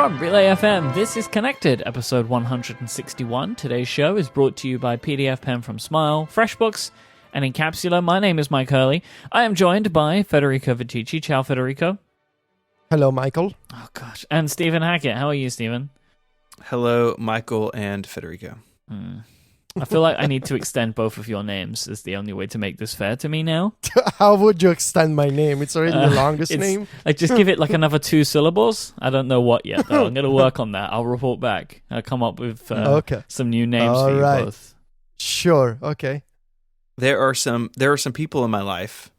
From Relay FM, this is Connected, episode 161. Today's show is brought to you by PDF Pen from Smile, FreshBooks, and Encapsula. My name is Mike Hurley. I am joined by Federico Vitici. Ciao, Federico. Hello, Michael. Oh, gosh. And Stephen Hackett. How are you, Stephen? Hello, Michael and Federico. I feel like I need to extend both of your names as the only way to make this fair to me now. How would you extend my name? It's already the longest name. Like, just give it like another 2 syllables. I don't know what yet, though. I'm going to work on that. I'll report back. I'll come up with some new names for you both. Sure. Okay. There are some people in my life.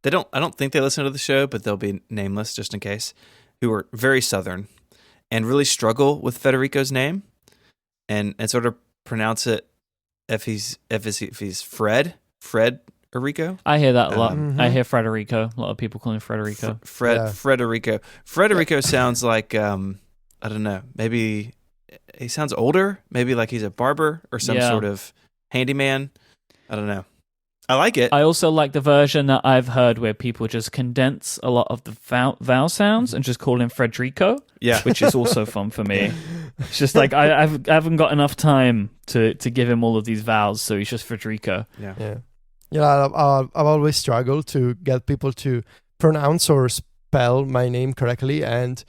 I don't think they listen to the show, but they'll be nameless just in case, who are very Southern and really struggle with Federico's name and sort of pronounce it if he's Fred Federico. I hear that a lot. I hear Federico. A lot of people call him Federico. Federico. Federico sounds like I don't know. Maybe he sounds older. Maybe like he's a barber or some sort of handyman. I don't know. I like it. I also like the version that I've heard where people just condense a lot of the vowel sounds and just call him Federico. Yeah, which is also fun for me. It's just like I haven't got enough time to give him all of these vowels, so he's just Federico. Yeah. I've always struggled to get people to pronounce or spell my name correctly, and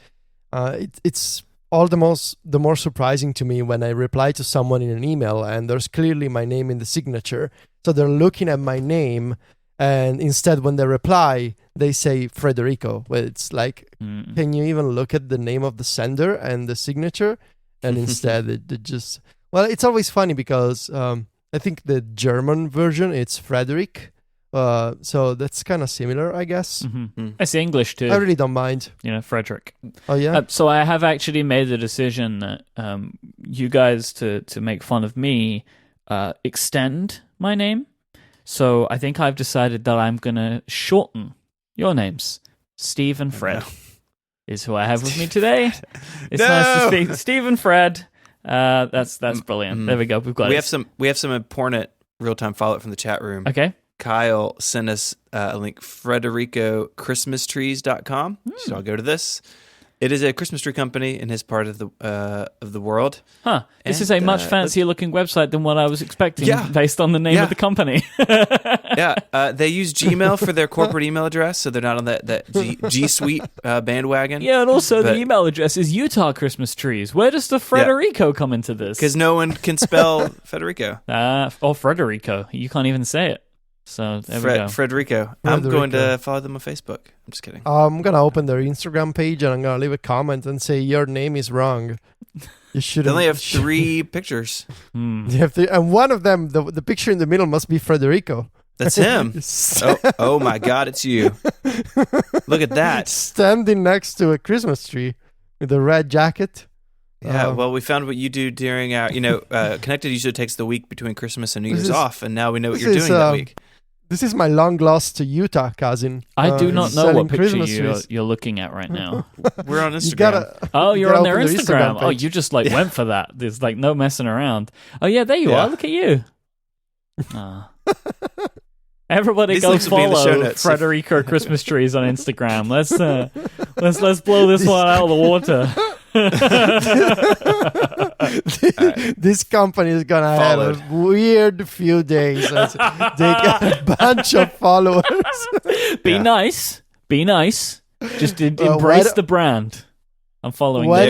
it's all the more surprising to me when I reply to someone in an email and there's clearly my name in the signature. So they're looking at my name, and instead when they reply, they say Federico. Well, it's like, can you even look at the name of the sender and the signature? And instead, it just... Well, it's always funny because I think the German version, it's Frederick. So that's kind of similar, I guess. I see English too. I really don't mind. Frederick. Oh, yeah? So I have actually made the decision that you guys, to make fun of me, extend my name. So I think I've decided that I'm going to shorten your names. Steve and Fred is who I have with me today. It's nice to speak. Steve and Fred. That's brilliant. There we go. We have some important real-time follow-up from the chat room. Okay. Kyle sent us a link, FredericoChristmasTrees.com. So I'll go to this. It is a Christmas tree company in his part of the world. Huh. This is a much fancier looking website than what I was expecting based on the name of the company. They use Gmail for their corporate email address, so they're not on that G Suite bandwagon. Yeah, and also the email address is Utah Christmas Trees. Where does the Federico come into this? Because no one can spell Federico. Or Federico. You can't even say it. So there we go. Federico. I'm going to follow them on Facebook. I'm just kidding. I'm going to open their Instagram page and I'm going to leave a comment and say, your name is wrong. You should. They only have 3 pictures. You have to, and one of them, the picture in the middle must be Federico. That's him. Oh my God, it's you. Look at that. Standing next to a Christmas tree with a red jacket. Yeah, well, we found what you do during our, Connected usually takes the week between Christmas and New Year's off, and now we know what you're doing that week. This is my long-lost Utah cousin. I do not know what picture you're looking at right now. We're on Instagram. You're on their Instagram. Oh, you just went for that. There's no messing around. Oh, yeah, there you are. Look at you. Everybody go follow Federico Christmas Trees on Instagram. Let's blow this one out of the water. This company is gonna have a weird few days. They get a bunch of followers. Be nice. Just embrace the brand. I'm following. Why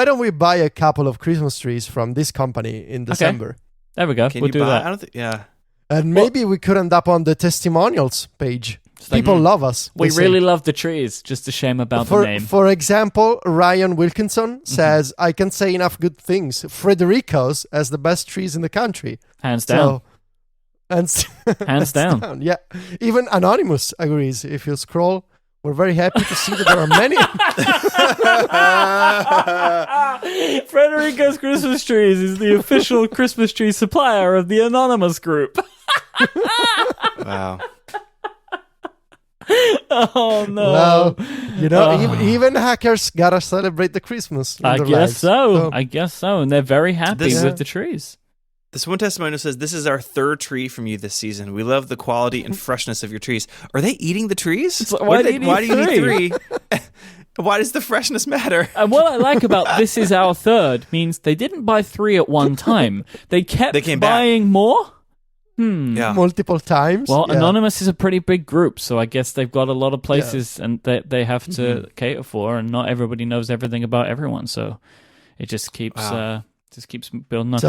don't we buy a couple of Christmas trees from this company in December? Okay. There we go. We'll do that. I don't think. Yeah. And maybe we could end up on the testimonials page. People love us. We really love the trees. Just a shame about the name. For example, Ryan Wilkinson says, I can say enough good things. Frederico's as the best trees in the country. Hands down. Hands down. Yeah. Even Anonymous agrees. If you scroll, we're very happy to see that there are many. Federico's Christmas Trees is the official Christmas tree supplier of the Anonymous group. Wow. Oh no! Well, even hackers gotta celebrate the Christmas. I guess so. I guess so, and they're very happy with the trees. This one testimonial says, "This is our 3rd tree from you this season. We love the quality and freshness of your trees." Are they eating the trees? Why do you need 3? Why does the freshness matter? And what I like about this is our third means they didn't buy 3 at one time. They kept came buying back. more. Yeah. Multiple times. Well, Yeah. Anonymous is a pretty big group, so I guess they've got a lot of places and they have to cater for, and not everybody knows everything about everyone. So it just keeps building up.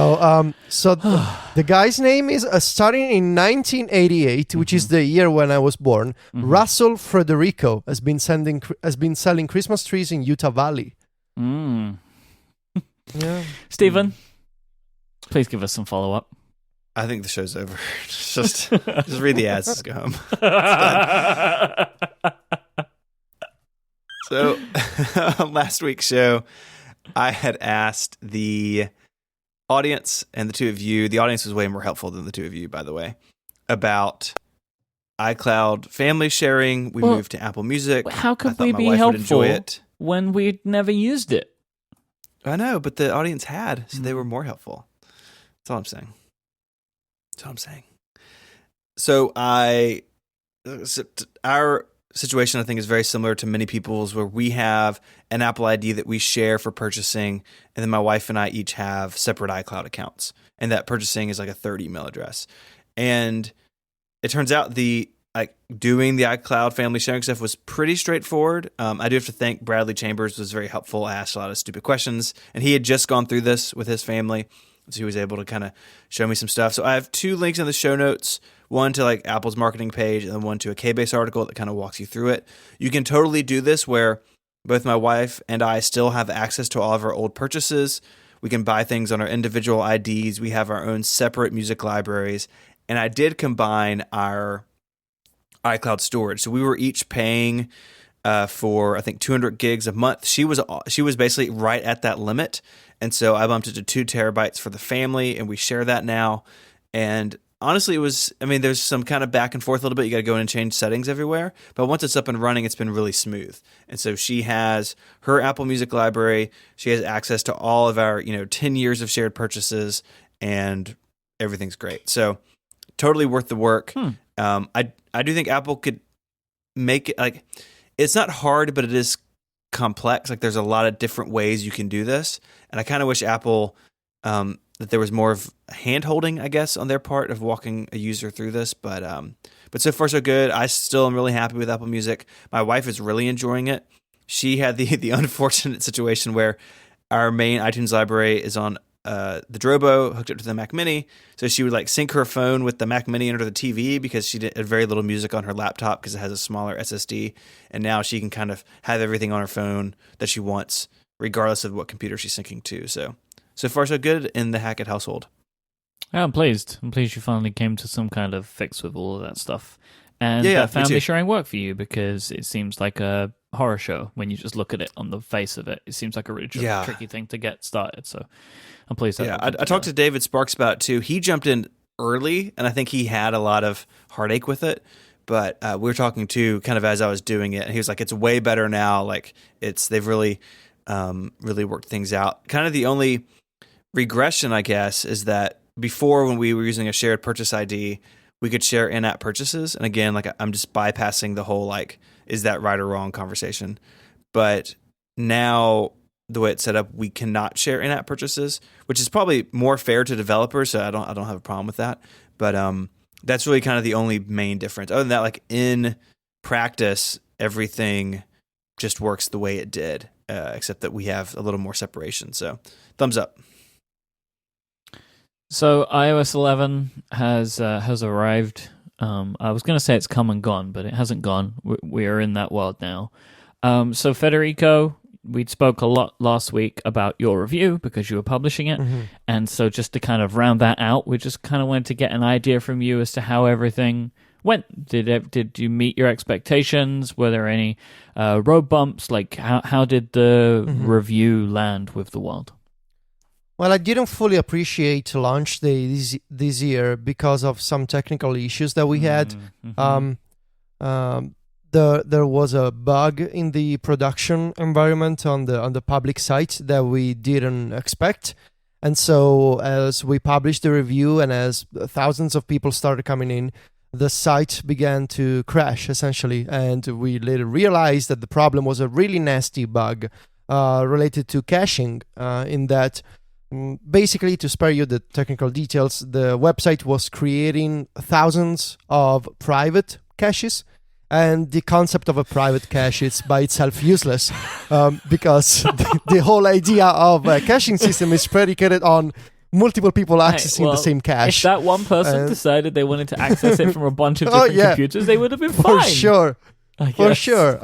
So the guy's name is starting in 1988, which is the year when I was born. Russell Federico has been selling Christmas trees in Utah Valley. Yeah. Stephen, please give us some follow up. I think the show's over. just read the ads. Just go home. So, on last week's show, I had asked the audience and the two of you. The audience was way more helpful than the two of you, by the way, about iCloud family sharing. We moved to Apple Music. How could I thought we my be wife would helpful enjoy it. when we'd never used it? I know, but the audience had, so they were more helpful. That's all I'm saying. So our situation, I think, is very similar to many people's, where we have an Apple ID that we share for purchasing, and then my wife and I each have separate iCloud accounts, and that purchasing is like a third email address. And it turns out doing the iCloud family sharing stuff was pretty straightforward. I do have to thank Bradley Chambers, was very helpful, asked a lot of stupid questions, and he had just gone through this with his family. So he was able to kind of show me some stuff. So I have 2 links in the show notes, one to like Apple's marketing page and then one to a K-Base article that kind of walks you through it. You can totally do this where both my wife and I still have access to all of our old purchases. We can buy things on our individual IDs. We have our own separate music libraries. And I did combine our iCloud storage. So we were each paying for, I think, 200 gigs a month. She was basically right at that limit. And so I bumped it to 2 terabytes for the family, and we share that now. And honestly, there's some kind of back and forth a little bit. You got to go in and change settings everywhere. But once it's up and running, it's been really smooth. And so she has her Apple Music library. She has access to all of our, 10 years of shared purchases, and everything's great. So totally worth the work. I do think Apple could make it, like, it's not hard, but it is complex. Like, there's a lot of different ways you can do this. And I kind of wish Apple, that there was more of hand-holding, I guess, on their part of walking a user through this. But so far, so good. I still am really happy with Apple Music. My wife is really enjoying it. She had the unfortunate situation where our main iTunes library is on the Drobo, hooked up to the Mac Mini. So she would sync her phone with the Mac Mini under the TV because she had very little music on her laptop because it has a smaller SSD. And now she can kind of have everything on her phone that she wants, regardless of what computer she's syncing to. So far, so good in the Hackett household. Yeah, I'm pleased. You finally came to some kind of fix with all of that stuff. And that family sharing worked for you, because it seems like a horror show when you just look at it on the face of it. It seems like a really tricky thing to get started. So I'm pleased. I talked to David Sparks about it too. He jumped in early, and I think he had a lot of heartache with it. But we were talking too, kind of as I was doing it, and he was like, "It's way better now. They've really, really worked things out." Kind of the only regression, I guess, is that before, when we were using a shared purchase ID, we could share in-app purchases. And again, I'm just bypassing the whole is that right or wrong conversation. But now, the way it's set up, we cannot share in-app purchases, which is probably more fair to developers. So I don't have a problem with that. But that's really kind of the only main difference. Other than that, in practice, everything just works the way it did, except that we have a little more separation. So thumbs up. So iOS 11 has arrived. I was going to say it's come and gone, but it hasn't gone. We are in that world now. So Federico, we spoke a lot last week about your review because you were publishing it. Mm-hmm. And so just to kind of round that out, we just kind of wanted to get an idea from you as to how everything went. Did you meet your expectations? Were there any road bumps? How did the review land with the world? Well, I didn't fully appreciate launch day this year because of some technical issues that we had. There was a bug in the production environment on the public site that we didn't expect. And so as we published the review and as thousands of people started coming in, the site began to crash essentially, and we later realized that the problem was a really nasty bug related to caching. In that, basically, to spare you the technical details, the website was creating thousands of private caches. And the concept of a private cache is by itself useless because the whole idea of a caching system is predicated on multiple people accessing the same cache. If that one person decided they wanted to access it from a bunch of different computers, they would have been fine. For sure. For sure.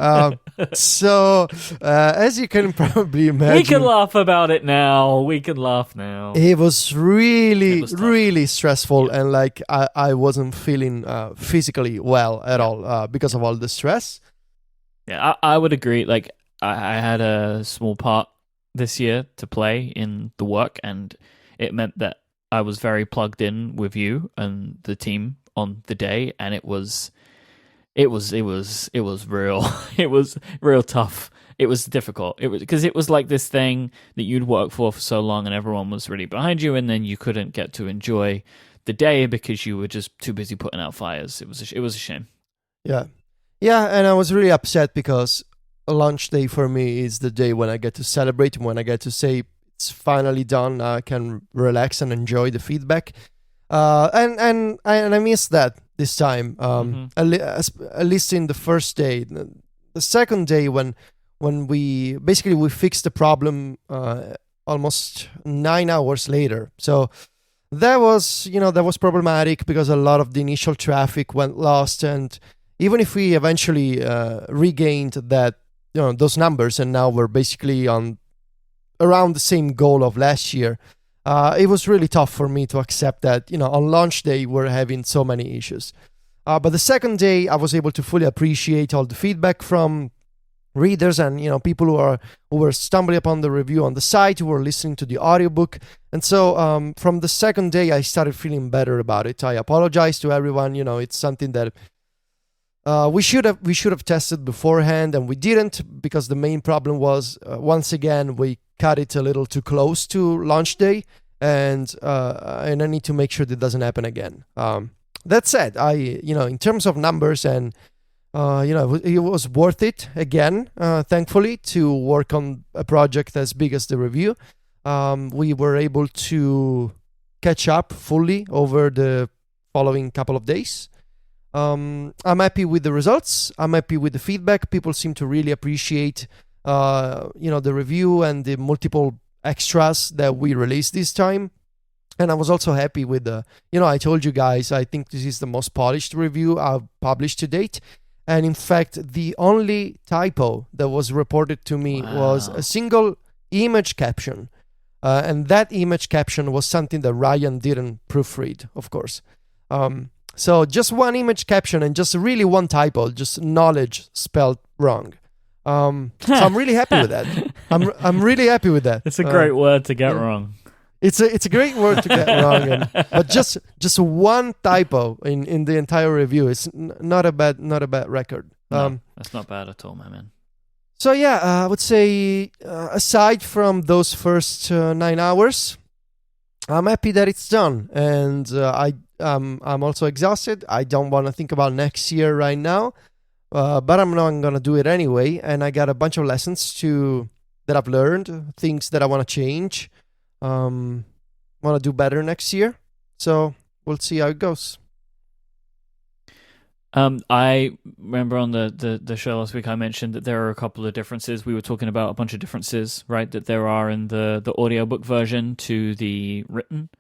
So, as you can probably imagine... We can laugh about it now. We can laugh now. It was really stressful, and like I wasn't feeling physically well at all because of all the stress. Yeah, I would agree. Like, I had a small part this year to play in the work, and it meant that I was very plugged in with you and the team on the day, and it was real. It was real tough. It was difficult. It was because it was like this thing that you'd worked for so long, and everyone was really behind you, and then you couldn't get to enjoy the day because you were just too busy putting out fires. It was a shame. Yeah, and I was really upset because launch day for me is the day when I get to celebrate, when I get to say it's finally done. I can relax and enjoy the feedback. And I missed that this time. At least in the first day. The second day when we fixed the problem almost 9 hours later. So that was problematic because a lot of the initial traffic went lost, and even if we eventually regained that those numbers, and now we're basically on around the same goal of last year. It was really tough for me to accept that, on launch day, we're having so many issues. But the second day, I was able to fully appreciate all the feedback from readers and, people who were stumbling upon the review on the site, who were listening to the audiobook. And so from the second day, I started feeling better about it. I apologize to everyone. It's something that we should have tested beforehand, and we didn't, because the main problem was, once again, we cut it a little too close to launch day, and I need to make sure that doesn't happen again. That said, in terms of numbers and it was worth it again, thankfully, to work on a project as big as the review. We were able to catch up fully over the following couple of days. I'm happy with the results. I'm happy with the feedback. People seem to really appreciate the review and the multiple extras that we released this time. And I was also happy with I told you guys, I think this is the most polished review I've published to date. And in fact, the only typo that was reported to me was a single image caption. And that image caption was something that Ryan didn't proofread, of course. So just one image caption and just really one typo, just knowledge spelled wrong. So I'm really happy with that. I'm really happy with that. It's a great word to get wrong. It's a great word to get wrong, but just one typo in the entire review is not a bad record. No, that's not bad at all, my man. So yeah, I would say aside from those first 9 hours, I'm happy that it's done, and I'm also exhausted. I don't want to think about next year right now. But I'm not going to do it anyway, and I got a bunch of lessons that I've learned, things that I want to change, want to do better next year, so we'll see how it goes. I remember on the show last week I mentioned that there are a couple of differences. We were talking about a bunch of differences, right, that there are in the audiobook version to the written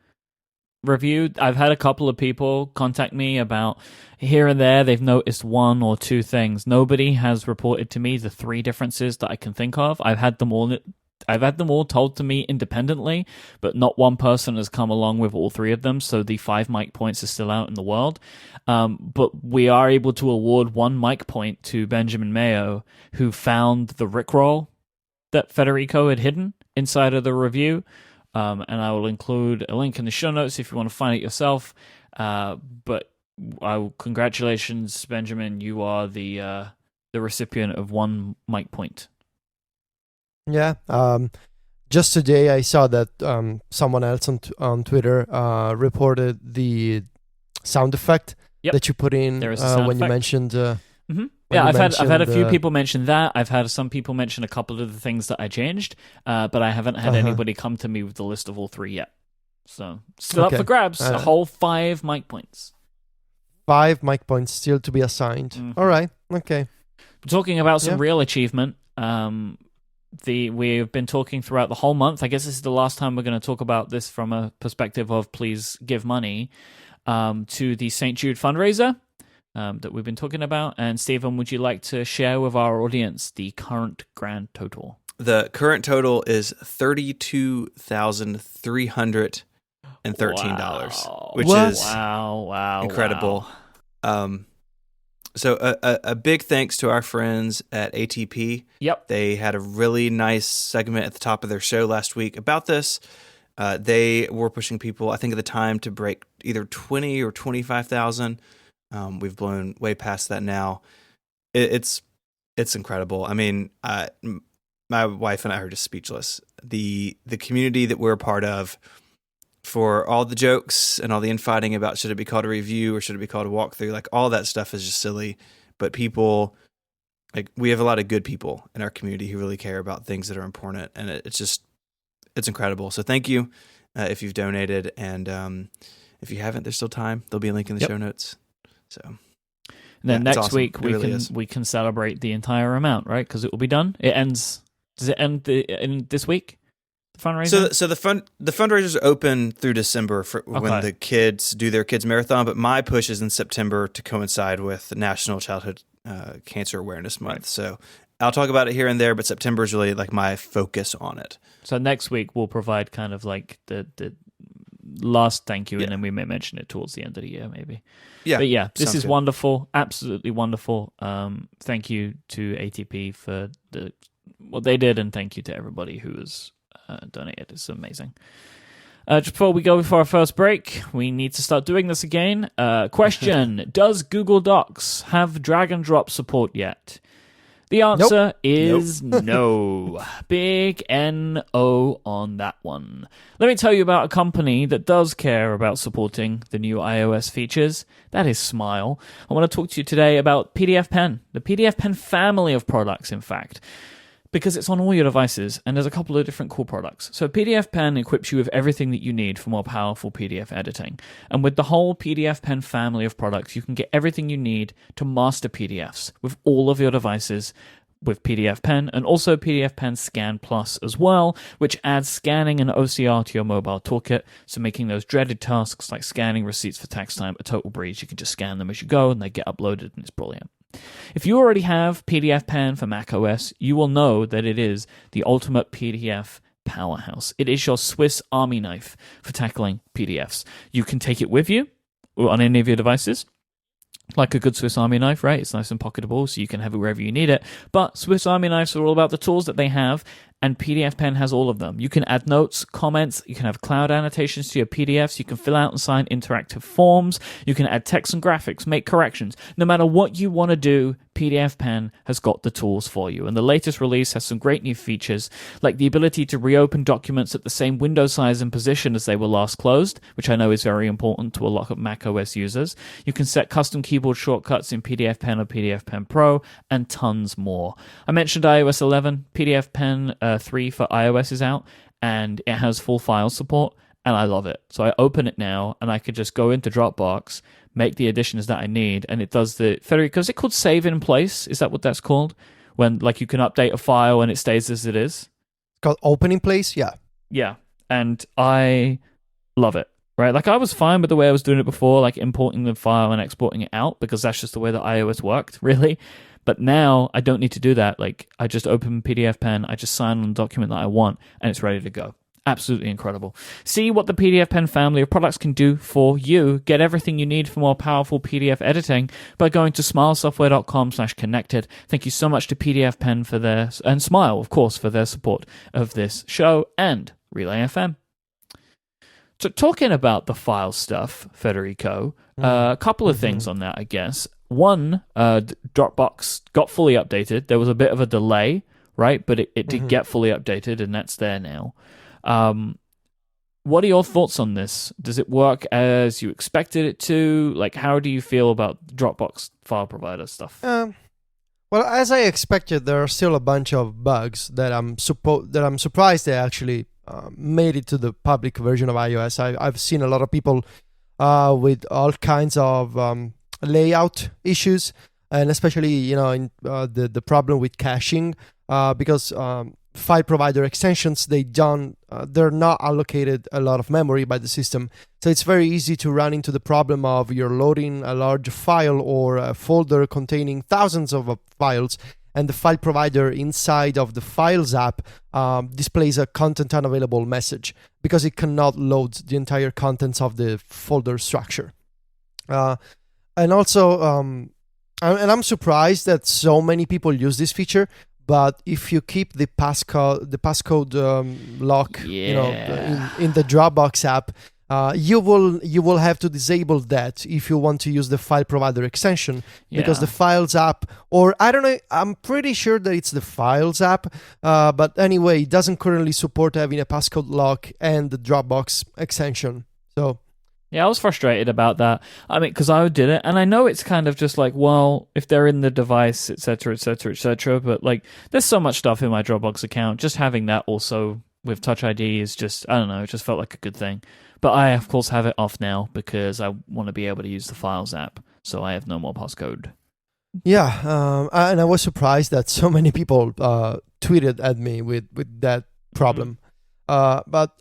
review. I've had a couple of people contact me about here and there they've noticed one or two things. Nobody has reported to me the three differences that I can think of. I've had them all told to me independently, but not one person has come along with all three of them, so the 5 mic points are still out in the world. But we are able to award 1 mic point to Benjamin Mayo, who found the Rickroll that Federico had hidden inside of the review. And I will include a link in the show notes if you want to find it yourself. But congratulations, Benjamin. You are the recipient of 1 mic point. Yeah. Just today, I saw that someone else on Twitter reported the sound effect that you put in There is a sound when you effect. mentioned. Yeah, I've had a few mentioned, people mention that. I've had some people mention a couple of the things that I changed, but I haven't had anybody come to me with the list of all 3 yet. So still up for grabs. A whole 5 mic points. 5 mic points still to be assigned. All right. Okay. Talking about some real achievement. We've been talking throughout the whole month. I guess this is the last time we're going to talk about this from a perspective of please give money to the St. Jude fundraiser that we've been talking about. And Stephen, would you like to share with our audience the current grand total? The current total is $32,313, which is incredible. Wow. So a big thanks to our friends at ATP. Yep. They had a really nice segment at the top of their show last week about this. They were pushing people, I think at the time, to break either 20 or 25,000. We've blown way past that now. It's incredible. I mean, my wife and I are just speechless. The community that we're a part of, for all the jokes and all the infighting about should it be called a review or should it be called a walkthrough, like all that stuff is just silly. But people, like we have a lot of good people in our community who really care about things that are important, and it's incredible. So thank you if you've donated, and if you haven't, there's still time. There'll be a link in the show notes. So. And then next awesome. week we can celebrate the entire amount, right? Because it will be done. It ends. Does it end in this week? The fundraiser. So the fundraisers are open through December for when the kids do their kids marathon. But my push is in September to coincide with National Childhood Cancer Awareness Month. Right. So I'll talk about it here and there, but September is really like my focus on it. So next week we'll provide kind of like the last thank you, and then we may mention it towards the end of the year, maybe. Yeah, but yeah, this is good. Wonderful, absolutely wonderful. Thank you to ATP for what they did, and thank you to everybody who has donated. It's amazing. Just before we go for our first break, we need to start doing this again. Question: Does Google Docs have drag and drop support yet? The answer is no. Big N-O on that one. Let me tell you about a company that does care about supporting the new iOS features. That is Smile. I want to talk to you today about PDF Pen, the PDF Pen family of products, in fact, because it's on all your devices, and there's a couple of different cool products. So PDF Pen equips you with everything that you need for more powerful PDF editing. And with the whole PDF Pen family of products, you can get everything you need to master PDFs with all of your devices with PDF Pen, and also PDF Pen Scan Plus as well, which adds scanning and OCR to your mobile toolkit, so making those dreaded tasks like scanning receipts for tax time a total breeze. You can just scan them as you go, and they get uploaded, and it's brilliant. If you already have PDF Pen for macOS, you will know that it is the ultimate PDF powerhouse. It is your Swiss Army knife for tackling PDFs. You can take it with you on any of your devices, like a good Swiss Army knife, right? It's nice and pocketable, so you can have it wherever you need it. But Swiss Army knives are all about the tools that they have, and PDF Pen has all of them. You can add notes, comments, you can have cloud annotations to your PDFs, you can fill out and sign interactive forms, you can add text and graphics, make corrections. No matter what you want to do, PDF Pen has got the tools for you. And the latest release has some great new features, like the ability to reopen documents at the same window size and position as they were last closed, which I know is very important to a lot of macOS users. You can set custom keyboard shortcuts in PDF Pen or PDF Pen Pro, and tons more. I mentioned iOS 11, PDF Pen 3 for iOS is out, and it has full file support, and I love it. So I open it now, and I could just go into Dropbox, make the additions that I need, and it does the... Federico, is it called save in place? Is that what that's called? When like you can update a file and it stays as it is? It's called open in place, yeah. Yeah, and I love it, right? Like I was fine with the way I was doing it before, like importing the file and exporting it out, because that's just the way that iOS worked, really. But now I don't need to do that. Like I just open PDF Pen, I just sign on the document that I want, and it's ready to go. Absolutely incredible. See what the PDF Pen family of products can do for you. Get everything you need for more powerful PDF editing by going to smilesoftware.com/connected. Thank you so much to PDF Pen for their, and Smile, of course, for their support of this show and Relay FM. So talking about the file stuff, Federico, a couple of things on that, I guess. One, Dropbox got fully updated. There was a bit of a delay, right? But it did get fully updated, and that's there now. what are your thoughts on this? Does it work as you expected it to? Like, how do you feel about Dropbox file provider stuff? Well, as I expected, there are still a bunch of bugs that I'm surprised they actually made it to the public version of iOS. I've seen a lot of people with all kinds of layout issues, and especially in the problem with caching, because file provider extensions they're not allocated a lot of memory by the system, so it's very easy to run into the problem of you're loading a large file or a folder containing thousands of files, and the file provider inside of the Files app displays a content unavailable message because it cannot load the entire contents of the folder structure. And also, I'm surprised that so many people use this feature. But if you keep the passcode lock, in the Dropbox app, you will have to disable that if you want to use the file provider extension, because the Files app, or I don't know, I'm pretty sure that it's the Files app, but anyway, it doesn't currently support having a passcode lock and the Dropbox extension. So. Yeah, I was frustrated about that. I mean, because I did it, and I know it's kind of just like, well, if they're in the device, etc., etc., etc. But like, there's so much stuff in my Dropbox account. Just having that also with Touch ID is just, I don't know, it just felt like a good thing. But I, of course, have it off now because I want to be able to use the Files app, so I have no more passcode. Yeah, and I was surprised that so many people tweeted at me with that problem. But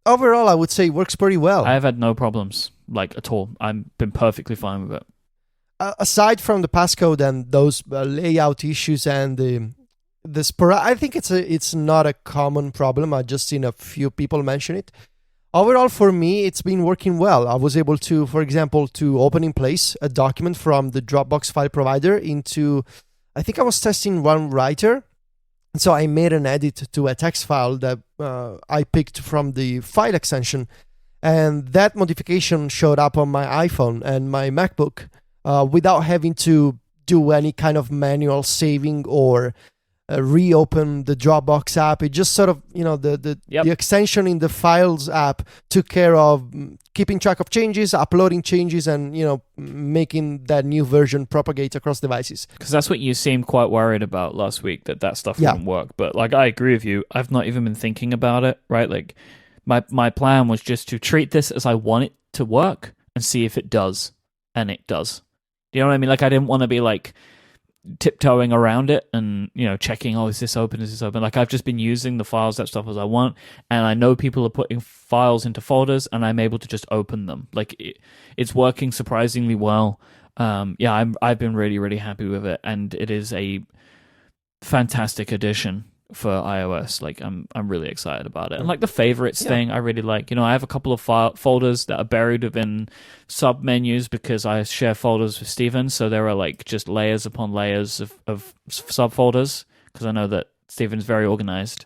overall, I would say it works pretty well. I have had no problems, like, at all. I've been perfectly fine with it. Aside from the passcode and those layout issues and I think it's not a common problem. I've just seen a few people mention it. Overall, for me, it's been working well. I was able to, for example, to open in place a document from the Dropbox file provider into, I think I was testing OneWriter. So I made an edit to a text file that I picked from the file extension, and that modification showed up on my iPhone and my MacBook without having to do any kind of manual saving or reopen the Dropbox app. It just sort of, the extension in the Files app took care of keeping track of changes, uploading changes, and, making that new version propagate across devices. Because that's what you seemed quite worried about last week, that stuff wouldn't work. But like, I agree with you. I've not even been thinking about it, right? Like, my plan was just to treat this as I want it to work and see if it does. And it does. Do you know what I mean? Like, I didn't want to be like tiptoeing around it and checking, is this open, like, I've just been using the Files that stuff as I want, and I know people are putting files into folders and I'm able to just open them. Like, it's working surprisingly well. I've been really, really happy with it, and it is a fantastic addition for iOS. Like, I'm really excited about it. And like the favorites thing, I really like. I have a couple of folders that are buried within sub menus because I share folders with Steven. So there are like just layers upon layers of subfolders because I know that Steven's very organized.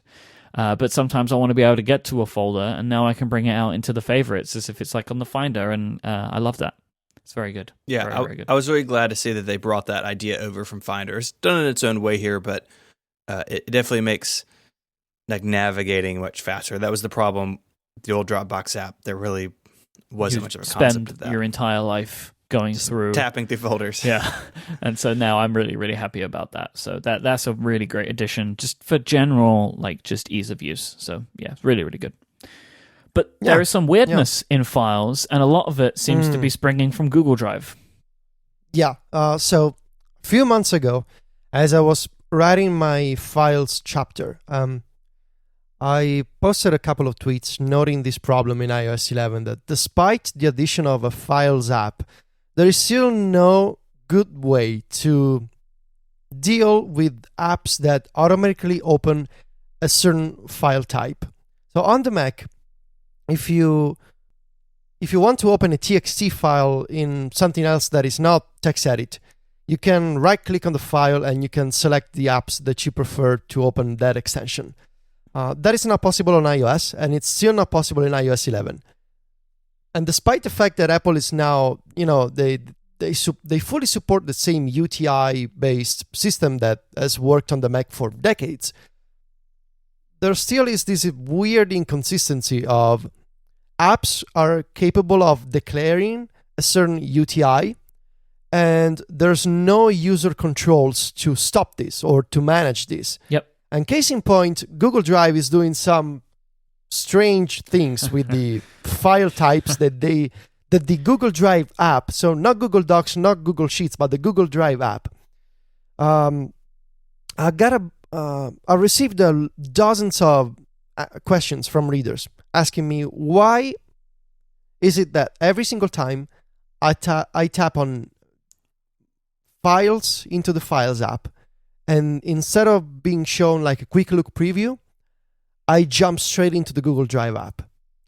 But sometimes I want to be able to get to a folder, and now I can bring it out into the favorites as if it's like on the Finder, and I love that. It's very good. Yeah, very good. I was really glad to see that they brought that idea over from Finder. It's done in its own way here, but it definitely makes like navigating much faster. That was the problem. The old Dropbox app, there really wasn't much of a concept of that. Your entire life going just through tapping through folders. Yeah, and so now I'm really, really happy about that. So that's a really great addition, just for general, like, just ease of use. So yeah, it's really, really good. But there is some weirdness in Files, and a lot of it seems to be springing from Google Drive. Yeah. So a few months ago, as I was writing my Files chapter, I posted a couple of tweets noting this problem in iOS 11, that despite the addition of a Files app, there is still no good way to deal with apps that automatically open a certain file type. So on the Mac, if you want to open a TXT file in something else that is not TextEdit, you can right-click on the file and you can select the apps that you prefer to open that extension. That is not possible on iOS, and it's still not possible in iOS 11. And despite the fact that Apple is now, they fully support the same UTI-based system that has worked on the Mac for decades, there still is this weird inconsistency of apps are capable of declaring a certain UTI, and there's no user controls to stop this or to manage this. Yep. And case in point, Google Drive is doing some strange things with the file types that the Google Drive app, so not Google Docs, not Google Sheets, but the Google Drive app. I received dozens of questions from readers asking me, why is it that every single time I tap on Files into the Files app, and instead of being shown like a quick look preview, I jump straight into the Google Drive app.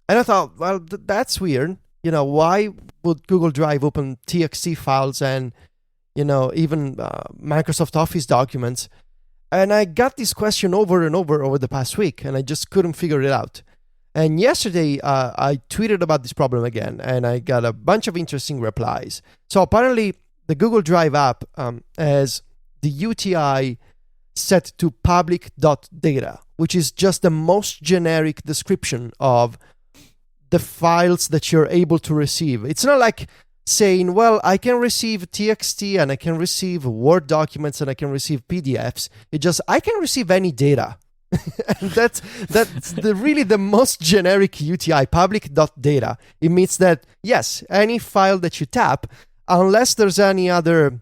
And I thought, well, that's weird. Why would Google Drive open TXT files and, even Microsoft Office documents? And I got this question over and over the past week, and I just couldn't figure it out. And yesterday, I tweeted about this problem again, and I got a bunch of interesting replies. So apparently, the Google Drive app has the UTI set to public.data, which is just the most generic description of the files that you're able to receive. It's not like saying, well, I can receive TXT and I can receive Word documents and I can receive PDFs. It just, I can receive any data. And that's really the most generic UTI, public.data. It means that, yes, any file that you tap, unless there's any other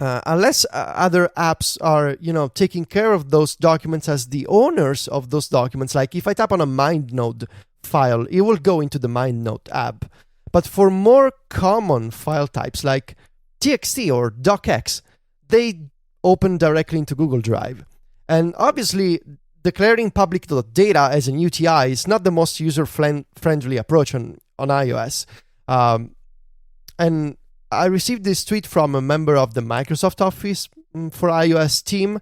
other apps are taking care of those documents as the owners of those documents. Like if I tap on a MindNode file, it will go into the MindNode app. But for more common file types like TXT or docx, they open directly into Google Drive. And obviously, declaring public.data as an UTI is not the most user-friendly approach on iOS. And I received this tweet from a member of the Microsoft Office for iOS team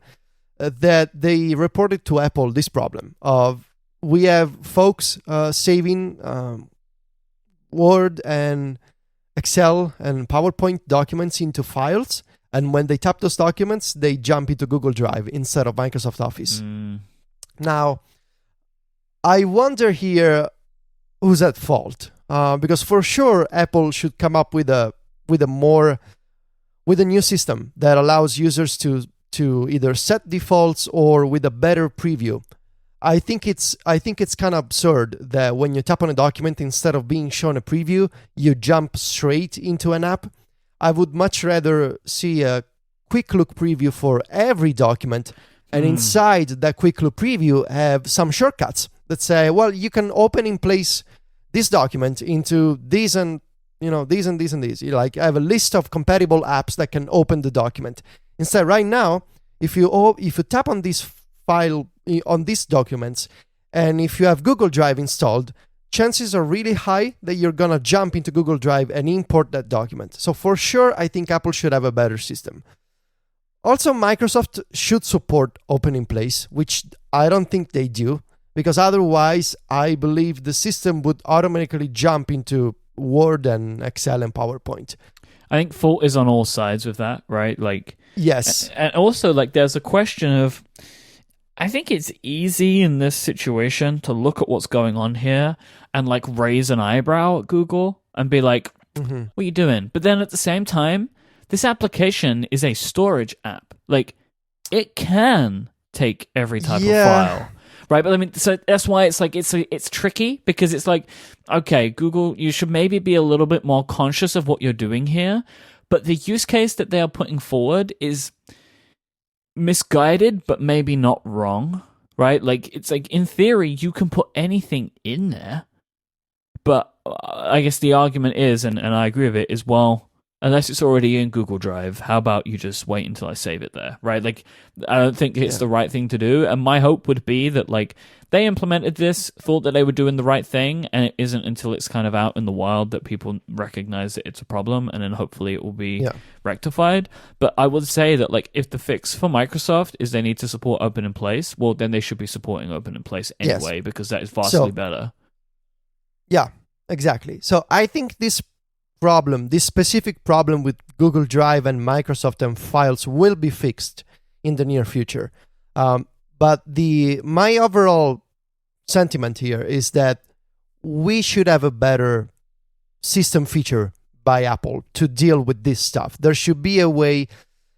that they reported to Apple this problem of we have folks saving Word and Excel and PowerPoint documents into files, and when they tap those documents, they jump into Google Drive instead of Microsoft Office. Now, I wonder here who's at fault, because for sure Apple should come up with a new system that allows users to either set defaults or with a better preview. I think it's kind of absurd that when you tap on a document, instead of being shown a preview, you jump straight into an app. I would much rather see a quick look preview for every document, and inside that quick look preview have some shortcuts that say, well, you can open in place this document into these and these and these and these. I have a list of compatible apps that can open the document. Instead, right now, if you tap on this file on these documents, and if you have Google Drive installed, chances are really high that you're gonna jump into Google Drive and import that document. So for sure, I think Apple should have a better system. Also, Microsoft should support Open in Place, which I don't think they do, because otherwise, I believe the system would automatically jump into Word and Excel and PowerPoint. I think fault is on all sides with that, right? Yes. And also, there's a question of, I think it's easy in this situation to look at what's going on here and raise an eyebrow at Google and be like, what are you doing? But then at the same time, this application is a storage app. It can take every type of file. Right, but so that's why it's tricky, because it's okay, Google, you should maybe be a little bit more conscious of what you're doing here, but the use case that they are putting forward is misguided, but maybe not wrong, right? It's in theory, you can put anything in there, but I guess the argument is, and I agree with it, is, well, unless it's already in Google Drive, how about you just wait until I save it there, right? I don't think it's the right thing to do, and my hope would be that, they implemented this, thought that they were doing the right thing, and it isn't until it's kind of out in the wild that people recognize that it's a problem, and then hopefully it will be rectified. But I would say that, if the fix for Microsoft is they need to support Open in Place, well, then they should be supporting Open in Place anyway, because that is vastly better. Yeah, exactly. So I think this specific problem with Google Drive and Microsoft and Files will be fixed in the near future. But my overall sentiment here is that we should have a better system feature by Apple to deal with this stuff. There should be a way,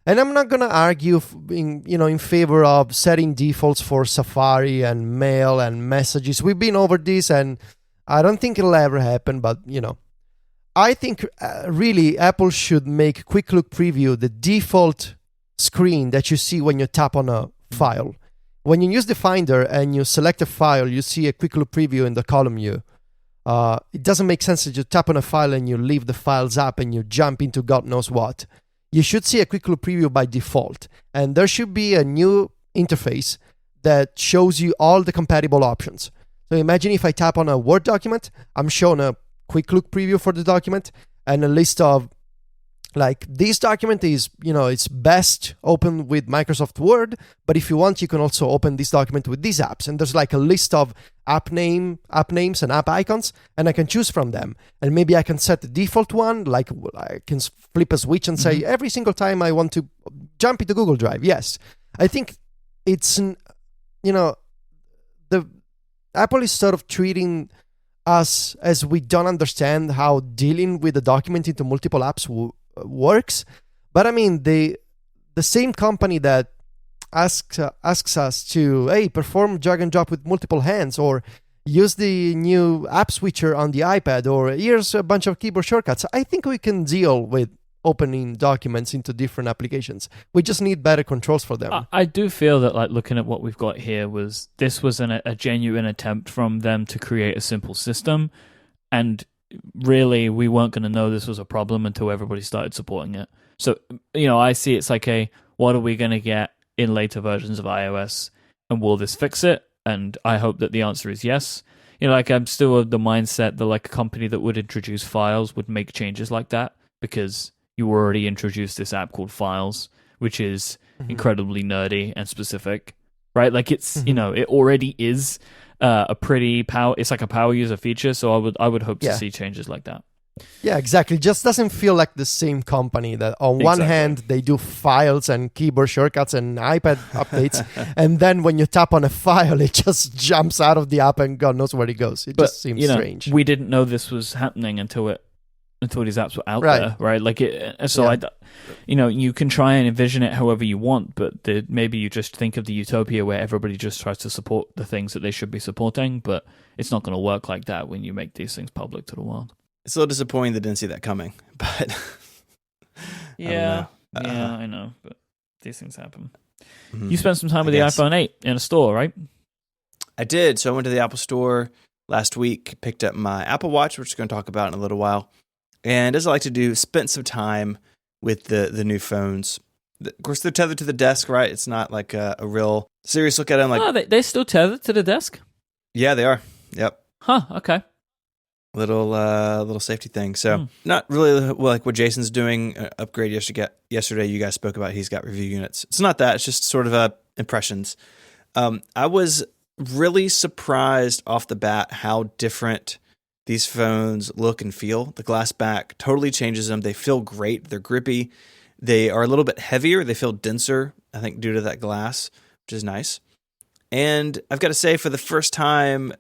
and I'm not going to argue in favor of setting defaults for Safari and Mail and Messages. We've been over this, and I don't think it'll ever happen, but I think really Apple should make Quick Look Preview the default screen that you see when you tap on a file. When you use the Finder and you select a file, you see a Quick Look Preview in the column view. It doesn't make sense that you tap on a file and you leave the files up and you jump into God knows what. You should see a Quick Look Preview by default. And there should be a new interface that shows you all the compatible options. So imagine if I tap on a Word document, I'm shown a Quick Look Preview for the document and a list of, like, this document is, it's best open with Microsoft Word, but if you want, you can also open this document with these apps. And there's like a list of app names and app icons, and I can choose from them. And maybe I can set the default one, like I can flip a switch and say, every single time I want to jump into Google Drive, yes. I think it's, the Apple is sort of treating us as we don't understand how dealing with a document into multiple apps works. But I mean, the same company that asks us to perform drag and drop with multiple hands, or use the new app switcher on the iPad, or here's a bunch of keyboard shortcuts. I think we can deal with opening documents into different applications. We just need better controls for them. I do feel that, like, looking at what we've got here, this was a genuine attempt from them to create a simple system, and really we weren't going to know this was a problem until everybody started supporting it. So I see it's like what are we going to get in later versions of iOS, and will this fix it? And I hope that the answer is yes. I'm still of the mindset that, like, a company that would introduce Files would make changes like that, because you already introduced this app called Files, which is incredibly nerdy and specific, right? Like, it's it already is a pretty it's like a power user feature. So I would hope to see changes like that. Yeah, exactly. Just doesn't feel like the same company that on one hand they do files and keyboard shortcuts and iPad updates, and then when you tap on a file, it just jumps out of the app and God knows where it goes. It just seems strange. We didn't know this was happening until these apps were out there, right? Like you can try and envision it however you want, but maybe you just think of the utopia where everybody just tries to support the things that they should be supporting, but it's not going to work like that when you make these things public to the world. It's a little disappointing they didn't see that coming, but I know, but these things happen. You spent some time with the iPhone 8 in a store, right? I did. So I went to the Apple Store last week, picked up my Apple Watch, which we're going to talk about in a little while. And as I like to do, spent some time with the new phones. Of course, they're tethered to the desk, right? It's not like a real serious look at them. Like, they still tethered to the desk? Yeah, they are. Yep. Huh, okay. Little safety thing. So not really like what Jason's doing. Upgrade yesterday. You guys spoke about. He's got review units. It's not that. It's just sort of impressions. I was really surprised off the bat how different these phones look and feel. The glass back totally changes them. They feel great. They're grippy. They are a little bit heavier. They feel denser, I think, due to that glass, which is nice. And I've got to say, for the first time,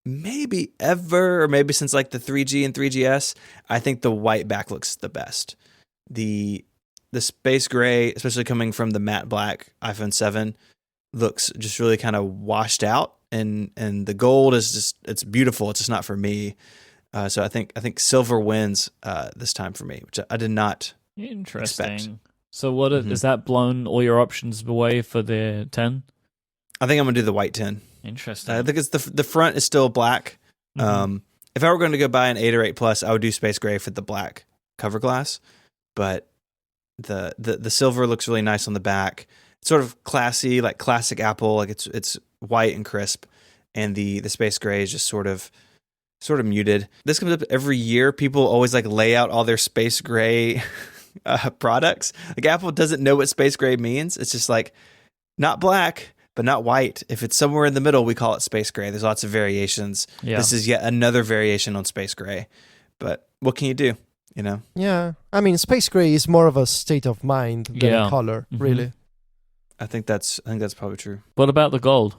maybe ever, or maybe since like the 3G and 3GS, I think the white back looks the best. The space gray, especially coming from the matte black iPhone 7, looks just really kind of washed out. And the gold is just, it's beautiful. It's just not for me. So I think silver wins this time for me, which I did not expect. So what is that blown all your options away for the 10? I think I'm gonna do the white 10. Interesting. I think it's the front is still black. If I were going to go buy an 8 or 8 Plus, I would do space gray for the black cover glass. But the silver looks really nice on the back. It's sort of classy, like classic Apple. Like it's white and crisp, and the space gray is just sort of muted. This comes up every year. People always like lay out all their space gray products. Like Apple doesn't know what space gray means. It's just like not black, but not white. If it's somewhere in the middle, we call it space gray. There's lots of variations. Yeah. This is yet another variation on space gray. But what can you do? You know? Yeah. I mean, space gray is more of a state of mind than color, really. I think that's probably true. What about the gold?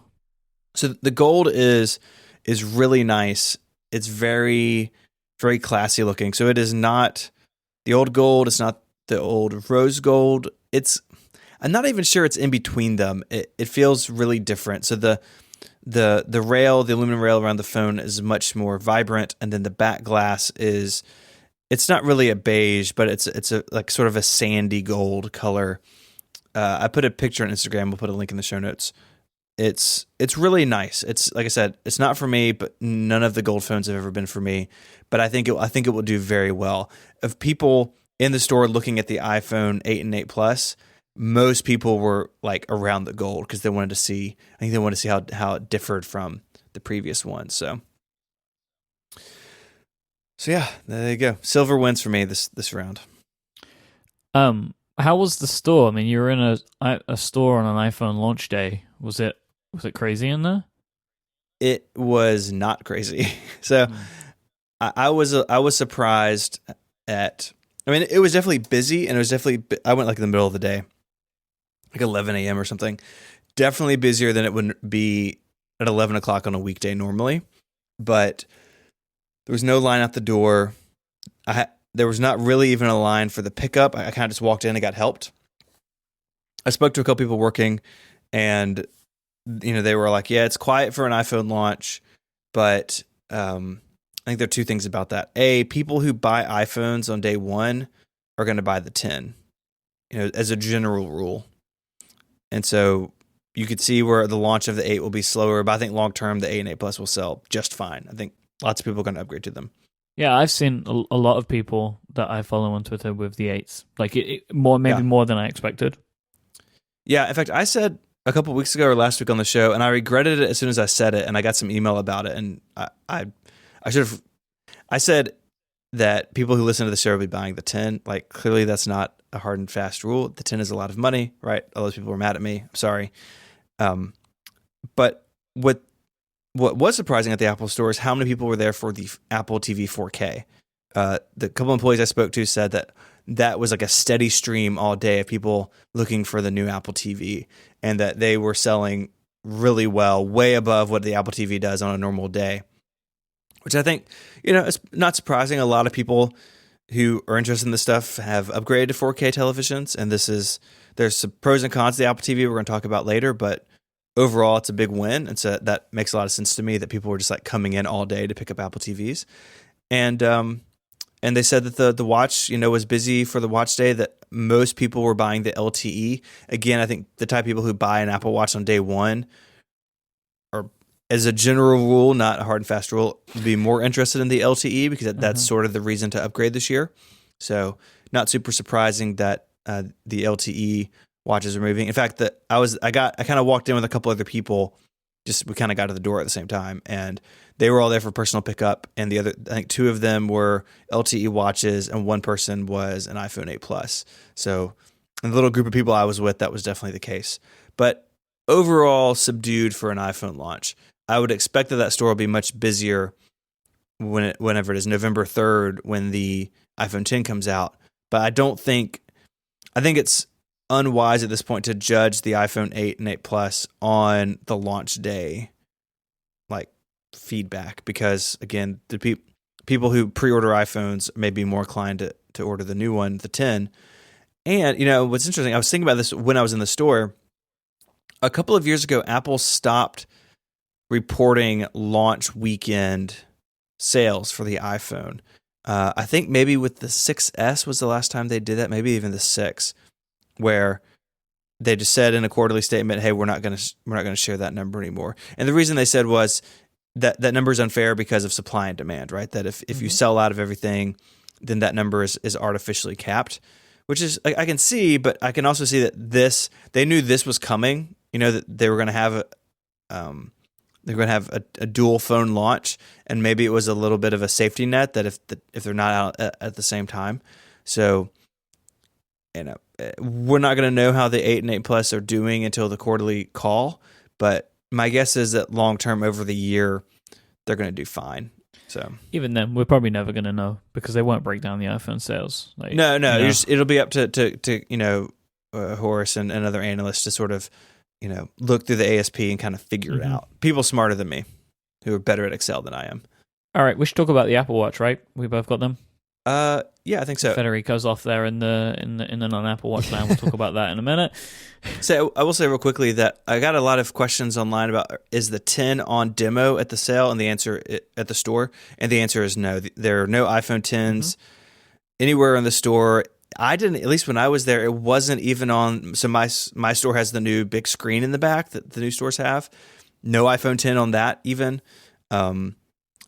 So the gold is really nice. It's very, very classy looking. So it is not the old gold. It's not the old rose gold. I'm not even sure it's in between them. It feels really different. So the rail, the aluminum rail around the phone is much more vibrant, and then the back glass it's not really a beige, but it's a like sort of a sandy gold color. I put a picture on Instagram. We'll put a link in the show notes. It's really nice. It's like I said, it's not for me, but none of the gold phones have ever been for me. But I think it will do very well. Of people in the store looking at the iPhone 8 and 8 Plus, most people were like around the gold because they wanted to see. I think they wanted to see how it differed from the previous one. So yeah, there you go. Silver wins for me this round. How was the store? I mean, you were in a store on an iPhone launch day. Was it crazy in there? It was not crazy. So I was surprised at. I mean, it was definitely busy, and it was definitely. I went like in the middle of the day, like 11 a.m. or something. Definitely busier than it would be at 11 o'clock on a weekday normally, but there was no line out the door. There was not really even a line for the pickup. I kind of just walked in and got helped. I spoke to a couple people working, and they were like, "Yeah, it's quiet for an iPhone launch," but I think there are two things about that. A, people who buy iPhones on day one are going to buy the 10, as a general rule. And so you could see where the launch of the 8 will be slower, but I think long term the 8 and 8 Plus will sell just fine. I think lots of people are going to upgrade to them. Yeah, I've seen a lot of people that I follow on Twitter with the 8s. Like more than I expected. Yeah, in fact, I said a couple of weeks ago or last week on the show, and I regretted it as soon as I said it, and I got some email about it, and I said that people who listen to the show will be buying the 10. Like, clearly that's not a hard and fast rule. The 10 is a lot of money, right? All those people were mad at me. I'm sorry. But what was surprising at the Apple store is how many people were there for the Apple TV 4K. The couple employees I spoke to said that was like a steady stream all day of people looking for the new Apple TV, and that they were selling really well, way above what the Apple TV does on a normal day. Which I think, it's not surprising. A lot of people who are interested in this stuff have upgraded to 4K televisions, and there's some pros and cons to the Apple TV we're going to talk about later, but overall it's a big win, and so that makes a lot of sense to me that people were just like coming in all day to pick up Apple TVs. And they said that the watch, was busy for the watch day, that most people were buying the LTE. Again, I think the type of people who buy an Apple Watch on day one are, as a general rule, not a hard and fast rule, be more interested in the LTE because that's sort of the reason to upgrade this year. So not super surprising that the LTE watches are moving. In fact, I kind of walked in with a couple other people. We kind of got to the door at the same time, and they were all there for personal pickup. And I think two of them were LTE watches, and one person was an iPhone 8 Plus. So in the little group of people I was with, that was definitely the case. But overall, subdued for an iPhone launch. I would expect that store will be much busier whenever it is November 3rd when the iPhone 10 comes out. But I think it's unwise at this point to judge the iPhone 8 and 8 Plus on the launch day, like feedback, because again, the people who pre-order iPhones may be more inclined to order the new one, the 10. And what's interesting, I was thinking about this when I was in the store. A couple of years ago, Apple stopped reporting launch weekend sales for the iPhone. I think maybe with the 6S was the last time they did that, maybe even the 6, where they just said in a quarterly statement, "Hey, we're not going to share that number anymore." And the reason they said was that number is unfair because of supply and demand, right? That if you sell out of everything, then that number is artificially capped, which is I can see, but I can also see that they knew this was coming. That they were going to have a dual phone launch, and maybe it was a little bit of a safety net that if they're not out at the same time. So, we're not going to know how the 8 and 8 Plus are doing until the quarterly call, but my guess is that long term over the year, they're going to do fine. So even then, we're probably never going to know because they won't break down the iPhone sales. No, it'll be up to Horace and other analysts to sort of look through the ASP and kind of figure it out. People smarter than me who are better at Excel than I am. All right, we should talk about the Apple Watch, right? We both got them. Yeah, I think so. Federico's off there in the non-Apple Watch land. We'll talk about that in a minute. So I will say real quickly that I got a lot of questions online about, is the 10 on demo at the sale, and the answer at the store, and the answer is no. There are no iPhone 10s anywhere in the store. I didn't, at least when I was there, it wasn't even on. So my store has the new big screen in the back that the new stores have. No iPhone 10 on that even.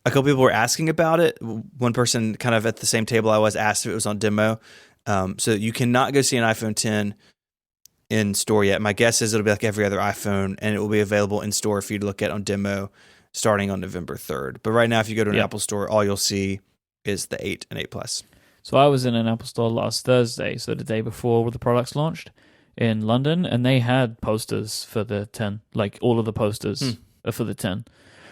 A couple people were asking about it. One person kind of at the same table I was asked if it was on demo. So you cannot go see an iPhone 10 in store yet. My guess is it'll be like every other iPhone, and it will be available in store for you to look at on demo starting on November 3rd. But right now, if you go to an Apple store, all you'll see is the 8 and 8 Plus. So I was in an Apple store last Thursday, so the day before the products launched in London, and they had posters for the 10, like all of the posters are for the 10.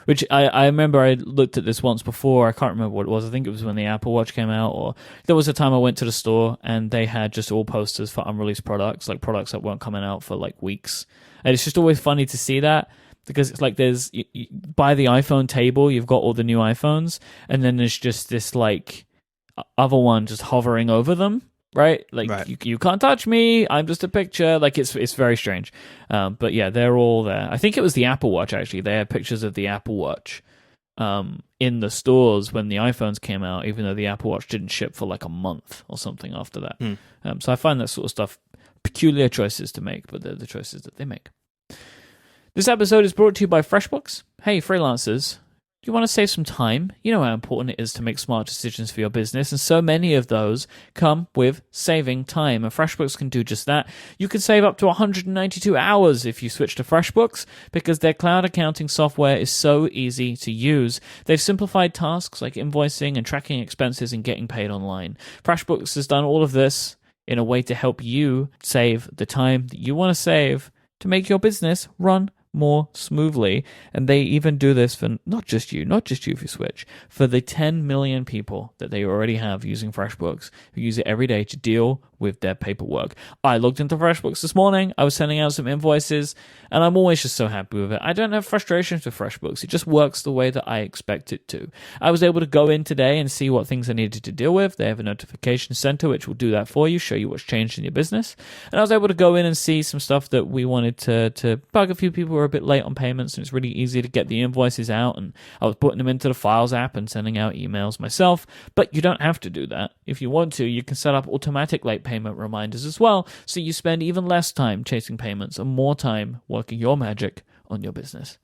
Which I remember I looked at this once before. I can't remember what it was. I think it was when the Apple Watch came out, or there was a time I went to the store and they had just all posters for unreleased products, like products that weren't coming out for like weeks. And it's just always funny to see that, because it's like there's, by the iPhone table, you've got all the new iPhones, and then there's just this like other one just hovering over them. Right? Like, right. You can't touch me. I'm just a picture. Like, it's very strange. But yeah, they're all there. I think it was the Apple Watch, actually. They had pictures of the Apple Watch in the stores when the iPhones came out, even though the Apple Watch didn't ship for like a month or something after that. So I find that sort of stuff peculiar choices to make, but they're the choices that they make. This episode is brought to you by FreshBooks. Hey, freelancers. You want to save some time? You know how important it is to make smart decisions for your business, and so many of those come with saving time, and FreshBooks can do just that. You can save up to 192 hours if you switch to FreshBooks, because their cloud accounting software is so easy to use. They've simplified tasks like invoicing and tracking expenses and getting paid online. FreshBooks has done all of this in a way to help you save the time that you want to save to make your business run more smoothly. And they even do this for not just you if you switch, for the 10 million people that they already have using FreshBooks, who use it every day to deal with their paperwork. I looked into FreshBooks this morning. I was sending out some invoices, and I'm always just so happy with it. I don't have frustrations with FreshBooks. It just works the way that I expect it to. I was able to go in today and see what things I needed to deal with. They have a notification center which will do that for you, show you what's changed in your business. And I was able to go in and see some stuff that we wanted to bug. A few people were a bit late on payments, and it's really easy to get the invoices out, and I was putting them into the Files app and sending out emails myself. But you don't have to do that. If you want to, you can set up automatic late payment reminders as well, so you spend even less time chasing payments and more time working your magic on your business.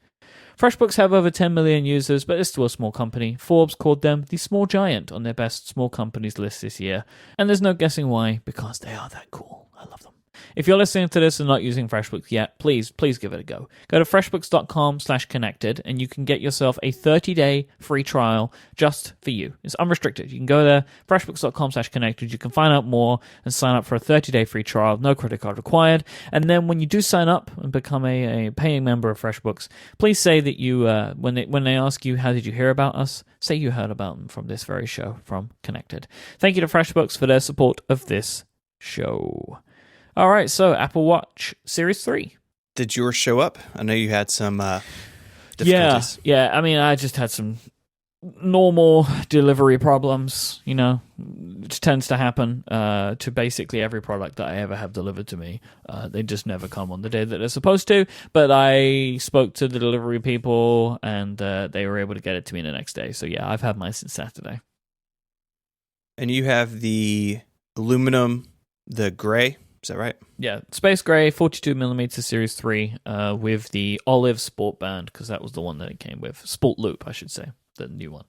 FreshBooks have over 10 million users, but it's still a small company. Forbes called them the small giant on their best small companies list this year, and there's no guessing why, because they are that cool. I love them. If you're listening to this and not using FreshBooks yet, please give it a go. Go to freshbooks.com/connected and you can get yourself a 30-day free trial just for you. It's unrestricted. You can go there, freshbooks.com/connected. You can find out more and sign up for a 30-day free trial. No credit card required. And then when you do sign up and become a paying member of FreshBooks, please say that you, when they ask you, how did you hear about us? Say you heard about them from this very show, from Connected. Thank you to FreshBooks for their support of this show. All right, so Apple Watch Series 3. Did yours show up? I know you had some difficulties. Yeah. I mean, I just had some normal delivery problems, which tends to happen to basically every product that I ever have delivered to me. They just never come on the day that they're supposed to, but I spoke to the delivery people, and they were able to get it to me the next day. So yeah, I've had mine since Saturday. And you have the aluminum, the gray. Is that right? Yeah, Space Gray 42mm Series 3 with the olive sport band, because that was the one that it came with. Sport Loop, I should say, the new one.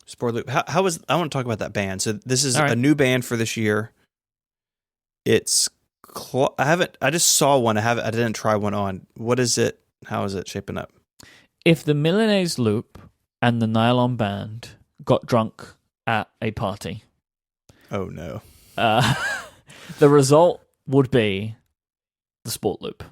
Sport Loop. I want to talk about that band. So this is a new band for this year. It's I just saw one. I didn't try one on. What is it? How is it shaping up? If the Milanese loop and the nylon band got drunk at a party. Oh no. The result would be the Sport Loop.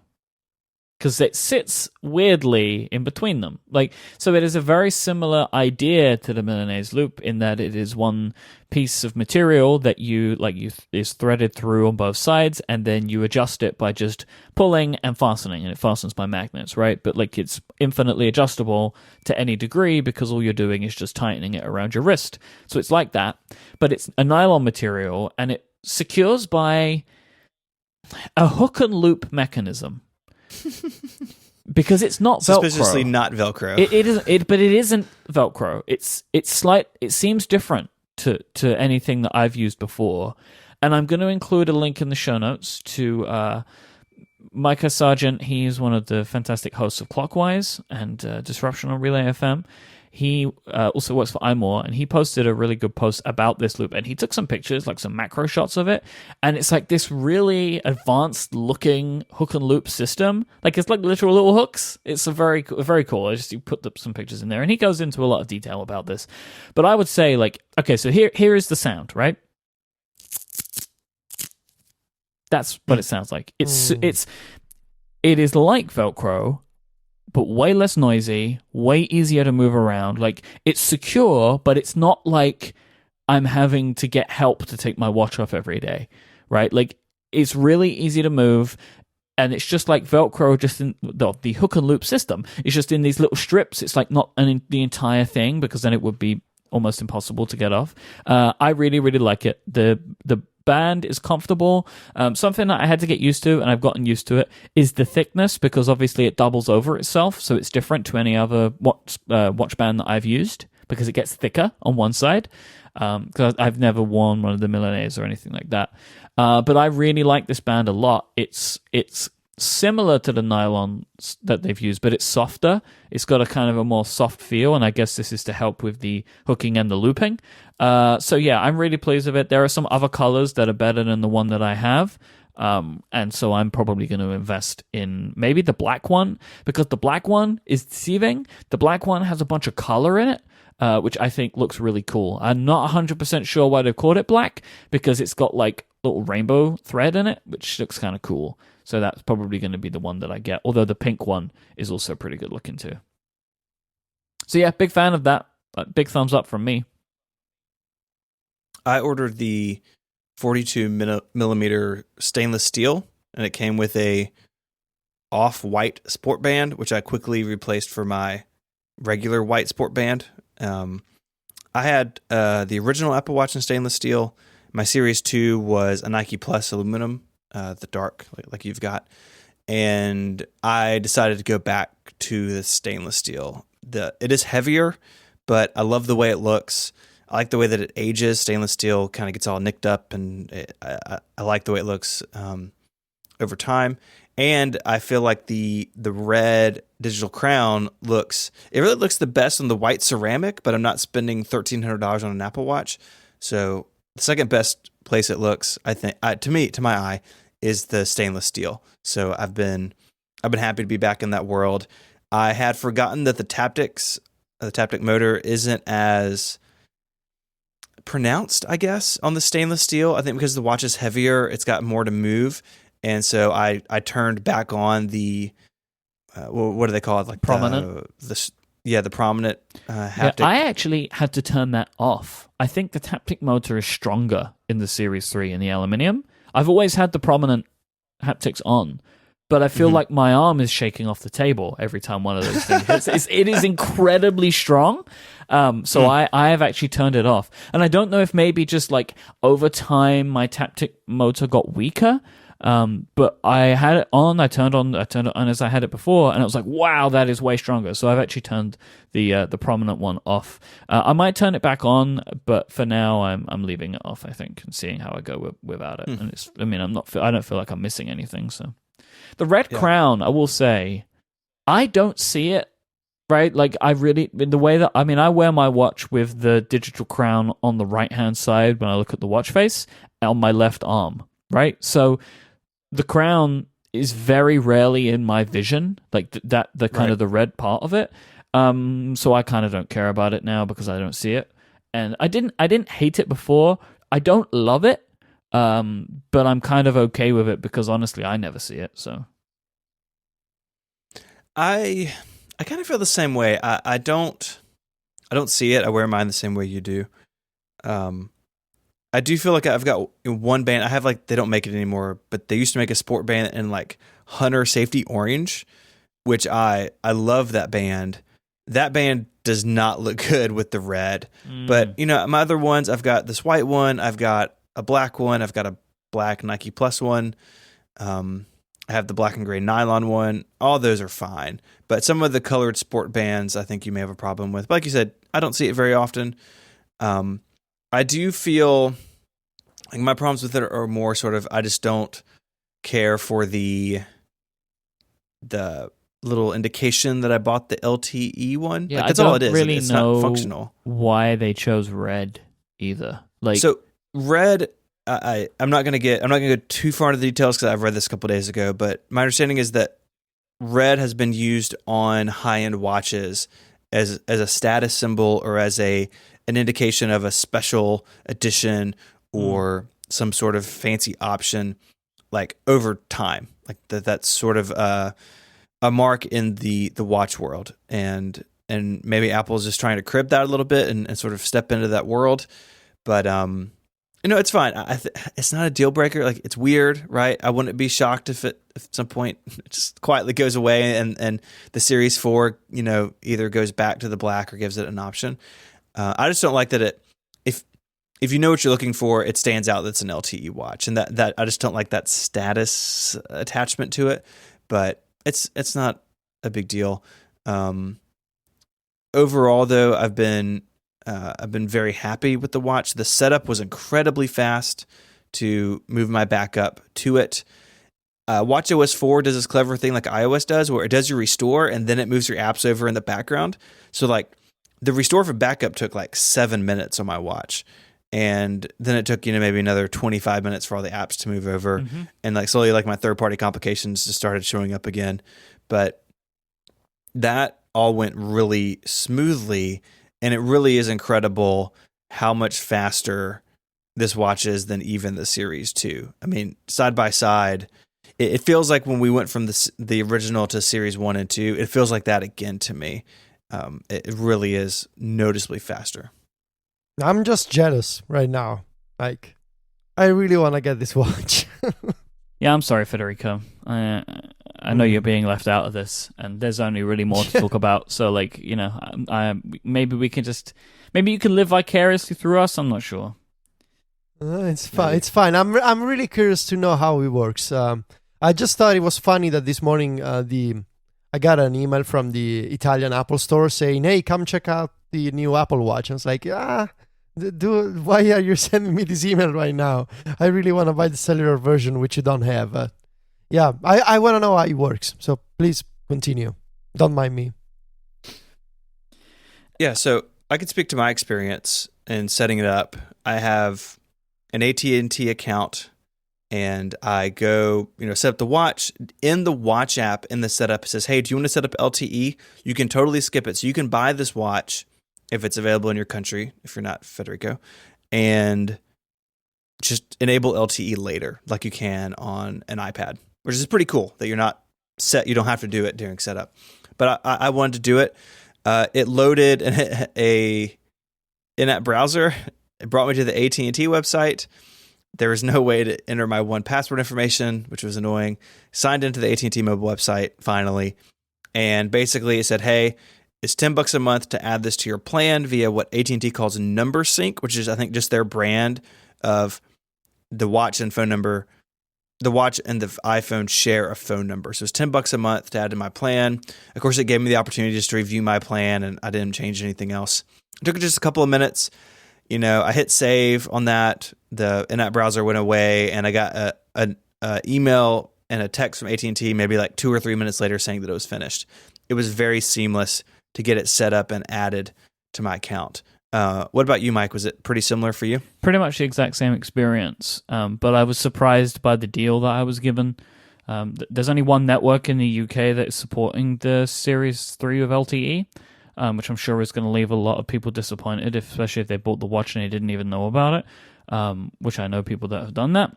because it sits weirdly in between them. Like, so it is a very similar idea to the Milanese loop in that it is one piece of material that is threaded through on both sides, and then you adjust it by just pulling and fastening, and it fastens by magnets, right? But like, it's infinitely adjustable to any degree because all you're doing is just tightening it around your wrist. So it's like that, but it's a nylon material, and it secures by a hook and loop mechanism. Because it's not Velcro. Suspiciously not Velcro. But it isn't Velcro. It seems different to anything that I've used before. And I'm going to include a link in the show notes to Micah Sargent. He's one of the fantastic hosts of Clockwise and Disruption on Relay FM. He also works for iMore, and he posted a really good post about this loop, and he took some pictures, like some macro shots of it, and it's like this really advanced looking hook and loop system. Like, it's like literal little hooks. It's very cool. You put some pictures in there, and he goes into a lot of detail about this. But I would say, like, okay, so here is the sound, right? That's what it sounds like. It is like Velcro, but way less noisy, way easier to move around. Like, it's secure, but it's not like I'm having to get help to take my watch off every day, right? Like, it's really easy to move, and it's just like Velcro, just in the hook and loop system. It's just in these little strips. It's like not the entire thing, because then it would be almost impossible to get off. I really, really like it. The band is comfortable. Something that I had to get used to, and I've gotten used to it, is the thickness, because obviously it doubles over itself, so it's different to any other watch band that I've used, because it gets thicker on one side. Because I've never worn one of the Milanese or anything like that. But I really like this band a lot. It's similar to the nylon that they've used, but it's softer. It's got a kind of a more soft feel, and I guess this is to help with the hooking and the looping. So yeah, I'm really pleased with it. There are some other colors that are better than the one that I have, and so I'm probably going to invest in maybe the black one, because the black one is deceiving. The black one has a bunch of color in it, which I think looks really cool. I'm not 100% sure why they called it black, because it's got like little rainbow thread in it, which looks kind of cool. So that's probably going to be the one that I get, although the pink one is also pretty good looking too. So yeah, big fan of that. Big thumbs up from me. I ordered the 42 millimeter stainless steel, and it came with a off-white sport band, which I quickly replaced for my regular white sport band. I had the original Apple Watch in stainless steel. My Series 2 was a Nike Plus aluminum, the dark, like you've got. And I decided to go back to the stainless steel. It is heavier, but I love the way it looks. I like the way that it ages. Stainless steel kind of gets all nicked up, and I like the way it looks over time. And I feel like the red digital crown really looks the best on the white ceramic, but I'm not spending $1,300 on an Apple Watch. So the second best place it looks, I think, to my eye, is the stainless steel. So I've been happy to be back in that world. I had forgotten that the taptic motor isn't as pronounced, I guess, on the stainless steel. I think because the watch is heavier, it's got more to move. And so I turned back on the, what do they call it? Like prominent? The prominent haptic. Yeah, I actually had to turn that off. I think the taptic motor is stronger in the Series 3 in the aluminium. I've always had the prominent haptics on, but I feel like my arm is shaking off the table every time one of those things hits. It is incredibly strong. So I have actually turned it off. And I don't know if maybe just like over time my taptic motor got weaker. But I had it on, I turned it on as I had it before, and it was like, wow, that is way stronger. So I've actually turned the prominent one off. I might turn it back on, but for now I'm leaving it off, I think, and seeing how I go without it. And I don't feel like I'm missing anything. So the red crown, I will say, I don't see it. Right, like I really, in the way that I wear my watch with the digital crown on the right hand side when I look at the watch face, on my left arm. Right, so the crown is very rarely in my vision, like the kind of the red part of it. So I kind of don't care about it now because I don't see it, and I didn't hate it before. I don't love it, but I'm kind of okay with it because honestly, I never see it. So I kind of feel the same way. I don't see it. I wear mine the same way you do. I do feel like I've got one band. I have like, they don't make it anymore, but they used to make a sport band in like Hunter Safety Orange, which I love that band. That band does not look good with the red. But, my other ones, I've got this white one, I've got a black one, I've got a black Nike Plus one. I have the black and gray nylon one. All those are fine. But some of the colored sport bands, I think you may have a problem with. But like you said, I don't see it very often. I do feel like my problems with it are more sort of, I just don't care for the little indication that I bought the LTE one. Yeah, like, that's all it is. It's not functional. Why they chose red either. Like, so red, I'm not going to go too far into the details because I've read this a couple days ago, but my understanding is that red has been used on high-end watches as a status symbol or as an indication of a special edition or some sort of fancy option, like over time. Like that's sort of a mark in the watch world, and maybe Apple's just trying to crib that a little bit and sort of step into that world. But it's fine. It's not a deal breaker. Like, it's weird, right? I wouldn't be shocked if at some point it just quietly goes away and the Series 4, either goes back to the black or gives it an option. I just don't like that if you know what you're looking for, it stands out that's an LTE watch, and that I just don't like that status attachment to it. But it's not a big deal. Overall, though, I've been very happy with the watch. The setup was incredibly fast to move my backup to it. WatchOS 4 does this clever thing like iOS does, where it does your restore and then it moves your apps over in the background. So like the restore for backup took like 7 minutes on my watch. And then it took, maybe another 25 minutes for all the apps to move over. Mm-hmm. And like slowly, like my third-party complications just started showing up again. But that all went really smoothly. And it really is incredible how much faster this watch is than even the Series 2. I mean, side by side, it feels like when we went from the original to Series 1 and 2, it feels like that again to me. It really is noticeably faster. I'm just jealous right now. Like, I really want to get this watch. Yeah, I'm sorry, Federico. I know you're being left out of this, and there's only really more to talk about. So, like, maybe we can maybe you can live vicariously through us. I'm not sure. It's fine. Maybe. It's fine. I'm really curious to know how it works. I just thought it was funny that this morning I got an email from the Italian Apple store saying, "Hey, come check out the new Apple Watch." I was like, why are you sending me this email right now? I really want to buy the cellular version, which you don't have. Yeah, I want to know how it works. So please continue. Don't mind me. Yeah, so I can speak to my experience in setting it up. I have an AT&T account, and I go, set up the watch. In the watch app, in the setup, it says, hey, do you want to set up LTE? You can totally skip it. So you can buy this watch if it's available in your country, if you're not Federico, and just enable LTE later, like you can on an iPad, which is pretty cool that you're not set. You don't have to do it during setup. But I wanted to do it. It loaded a in-app browser. It brought me to the AT&T website. There was no way to enter my 1Password information, which was annoying. Signed into the AT&T mobile website finally, and basically it said, "Hey, it's $10 a month to add this to your plan via what AT&T calls number sync," which is, I think, just their brand of the watch and phone number. The watch and the iPhone share a phone number. So it's $10 a month to add to my plan. Of course, it gave me the opportunity just to review my plan, and I didn't change anything else. It took just a couple of minutes. I hit save on that. The in-app browser went away, and I got an email and a text from AT&T maybe like 2 or 3 minutes later saying that it was finished. It was very seamless to get it set up and added to my account. What about you, Mike? Was it pretty similar for you? Pretty much the exact same experience, but I was surprised by the deal that I was given. There's only one network in the UK that is supporting the Series 3 of LTE, which I'm sure is going to leave a lot of people disappointed, especially if they bought the watch and they didn't even know about it, which I know people that have done that.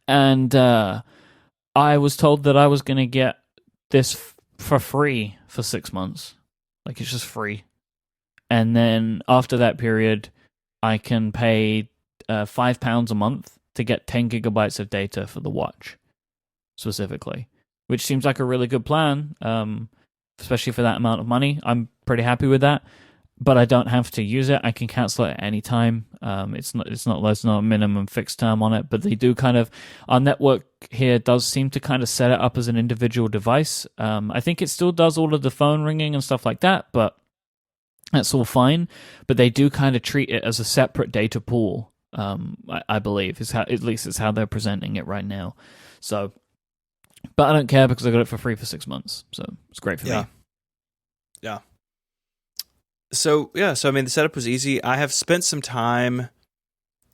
And I was told that I was going to get this for free for 6 months. Like, it's just free. And then after that period, I can pay £5 a month to get 10 gigabytes of data for the watch, specifically, which seems like a really good plan, especially for that amount of money. I'm pretty happy with that, but I don't have to use it. I can cancel it at any time. There's not a minimum fixed term on it, but they do kind of, our network here does seem to kind of set it up as an individual device. I think it still does all of the phone ringing and stuff like that, but that's all fine. But they do kind of treat it as a separate data pool. I believe is how, at least it's how they're presenting it right now. So, but I don't care because I got it for free for 6 months, so it's great for me. Yeah. So I mean, the setup was easy. I have spent some time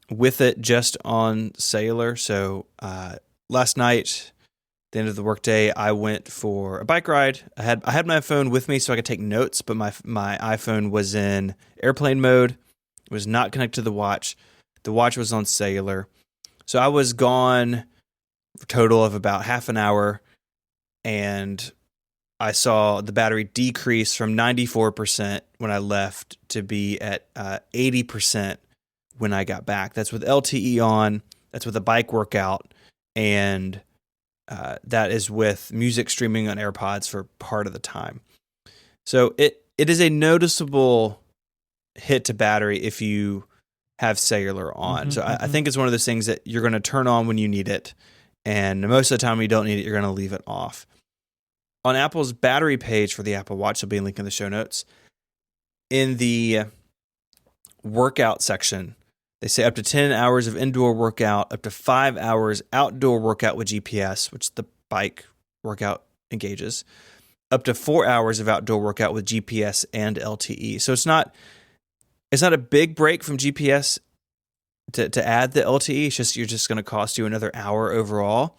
with it just on cellular. So last night, at the end of the workday, I went for a bike ride. I had my phone with me so I could take notes, but my iPhone was in airplane mode. It was not connected to the watch. The watch was on cellular. So I was gone for a total of about half an hour, and I saw the battery decrease from 94% when I left to be at 80% when I got back. That's with LTE on. That's with a bike workout. And that is with music streaming on AirPods for part of the time. So it is a noticeable hit to battery if you have cellular on. So I think it's one of those things that you're going to turn on when you need it. And most of the time when you don't need it, you're going to leave it off. On Apple's battery page for the Apple Watch, there'll be a link in the show notes. In the workout section, they say up to 10 hours of indoor workout, up to 5 hours outdoor workout with GPS, which the bike workout engages, up to 4 hours of outdoor workout with GPS and LTE. So it's not a big break from GPS to add the LTE. It's just, you're just going to cost you another hour overall,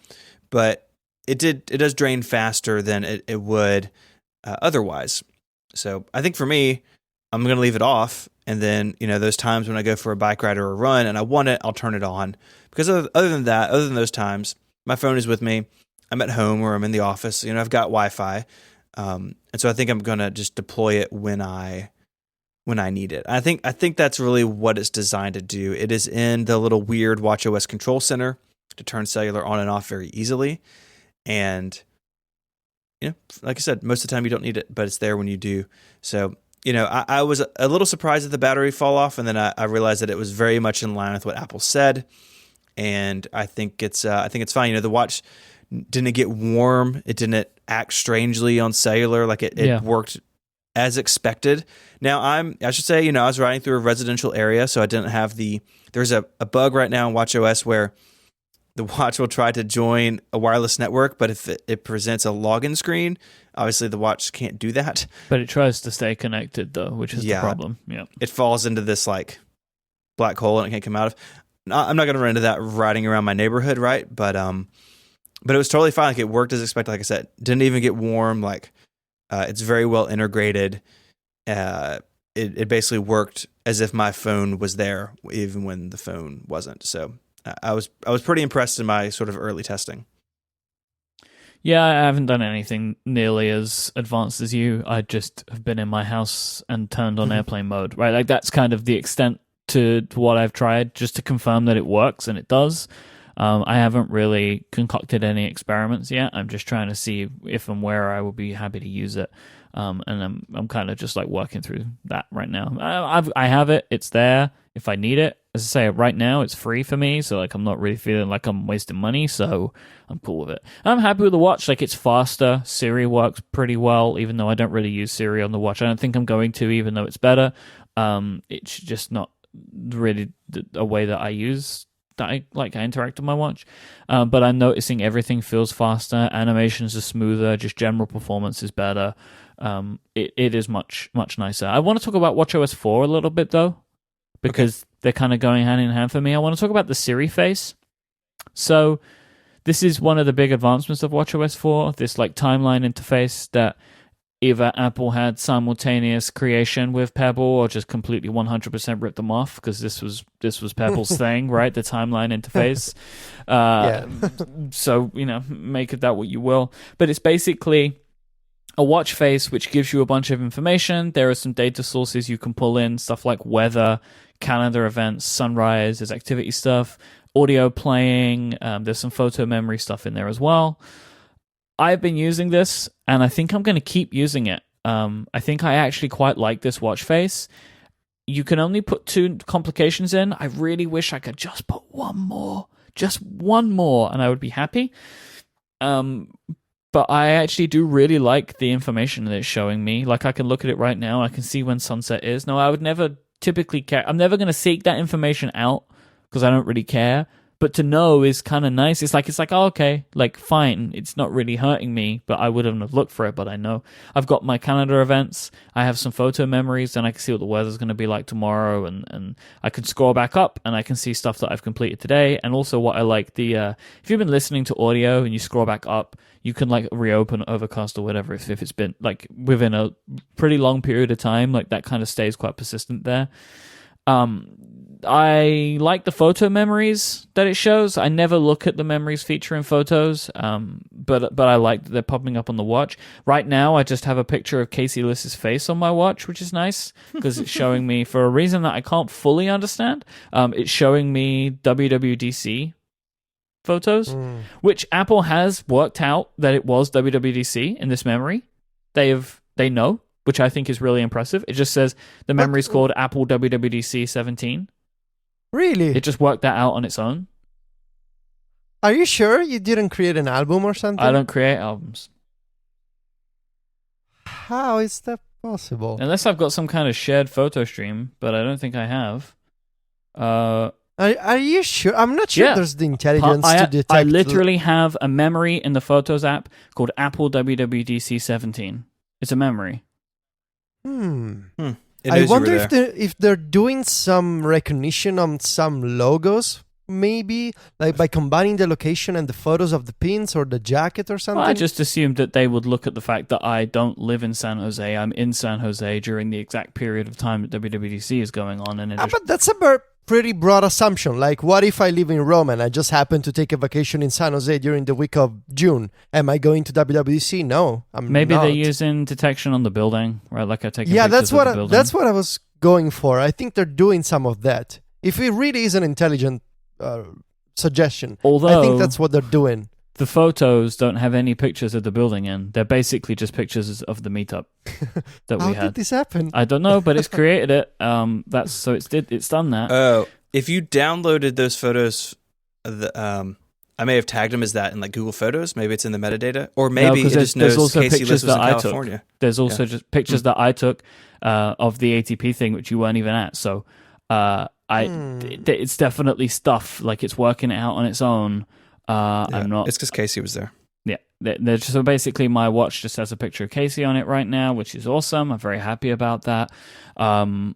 but it does drain faster than it would otherwise. So I think for me, I'm going to leave it off. And then, those times when I go for a bike ride or a run and I want it, I'll turn it on. Because other than those times, my phone is with me. I'm at home or I'm in the office. I've got Wi-Fi. And so I think I'm going to just deploy it when I need it. I think that's really what it's designed to do. It is in the little weird watchOS control center to turn cellular on and off very easily. And, like I said, most of the time you don't need it, but it's there when you do. So, I was a little surprised at the battery fall off, and then I realized that it was very much in line with what Apple said. And I think it's fine. The watch didn't get warm. It didn't act strangely on cellular. Like it worked as expected. Now I should say, I was riding through a residential area, so I didn't have there's a bug right now in watchOS where the watch will try to join a wireless network, but if it presents a login screen, obviously the watch can't do that. But it tries to stay connected though, which is the problem. Yeah, it falls into this like black hole and it can't come out of. I'm not going to run into that riding around my neighborhood, right? But it was totally fine. Like it worked as expected. Like I said, didn't even get warm. Like it's very well integrated. It basically worked as if my phone was there, even when the phone wasn't. So I was pretty impressed in my sort of early testing. Yeah, I haven't done anything nearly as advanced as you. I just have been in my house and turned on airplane mode, right? Like that's kind of the extent to what I've tried, just to confirm that it works, and it does. I haven't really concocted any experiments yet. I'm just trying to see if and where I will be happy to use it. And I'm kind of just like working through that right now. I have it. It's there if I need it. As I say, right now it's free for me, so like I'm not really feeling like I'm wasting money, so I'm cool with it. I'm happy with the watch. Like it's faster. Siri works pretty well, even though I don't really use Siri on the watch. I don't think I'm going to, even though it's better. It's just not really a way that I use that I interact with my watch. But I'm noticing everything feels faster. Animations are smoother. Just general performance is better. It is much nicer. I want to talk about watchOS 4 a little bit though, because they're kind of going hand in hand for me. I want to talk about the Siri face. So this is one of the big advancements of watchOS 4, this like timeline interface that either Apple had simultaneous creation with Pebble or just completely 100% ripped them off, because this was Pebble's thing, right? The timeline interface. So, make of that what you will. But it's basically a watch face which gives you a bunch of information. There are some data sources you can pull in, stuff like weather, calendar events, sunrise, there's activity stuff, audio playing, there's some photo memory stuff in there as well. I've been using this, and I think I'm going to keep using it. I think I actually quite like this watch face. You can only put 2 complications in. I really wish I could just put one more, and I would be happy. But I actually do really like the information that it's showing me. Like, I can look at it right now. I can see when sunset is. No, I would never typically care. I'm never going to seek that information out because I don't really care. But to know is kind of nice. It's like, oh, okay, like, fine. It's not really hurting me, but I wouldn't have looked for it, but I know. I've got my calendar events. I have some photo memories, and I can see what the weather's going to be like tomorrow, and I can scroll back up, and I can see stuff that I've completed today. And also what I like, if you've been listening to audio and you scroll back up, you can, like, reopen Overcast or whatever if it's been, like, within a pretty long period of time. Like, that kind of stays quite persistent there. I like the photo memories that it shows. I never look at the memories feature in photos, but I like that they're popping up on the watch. Right now, I just have a picture of Casey Liss's face on my watch, which is nice because it's showing me, for a reason that I can't fully understand, it's showing me WWDC photos, which Apple has worked out that it was WWDC in this memory. They know, which I think is really impressive. It just says the memory's called Apple WWDC 17. Really? It just worked that out on its own. Are you sure you didn't create an album or something? I don't create albums. How is that possible? Unless I've got some kind of shared photo stream, but I don't think I have. Are you sure? I'm not sure there's the intelligence to detect. I literally have a memory in the Photos app called Apple WWDC 17. It's a memory. I wonder if they're doing some recognition on some logos, maybe, like by combining the location and the photos of the pins or the jacket or something. Well, I just assumed that they would look at the fact that I don't live in San Jose. I'm in San Jose during the exact period of time that WWDC is going on, and but that's a pretty broad assumption. Like, what if I live in Rome and I just happen to take a vacation in San Jose during the week of June? Am I going to WWDC? No, I'm Maybe not. they're using detection on the building, right? Like I take that's what I was going for. I think they're doing some of that. If it really is an intelligent suggestion, although I think that's what they're doing. The photos don't have any pictures of the building in. They're basically just pictures of the meetup that we had. How did this happen? I don't know, but it's created it. It's done that. Oh, if you downloaded those photos, I may have tagged them as that in like Google Photos. Maybe it's in the metadata, or maybe it just knows also Casey pictures Liss was in that California. I took. There's also just pictures that I took of the ATP thing, which you weren't even at. So it's definitely stuff, like it's working it out on its own. I'm not. It's because Casey was there. Yeah, so basically my watch just has a picture of Casey on it right now, which is awesome. I'm very happy about that. And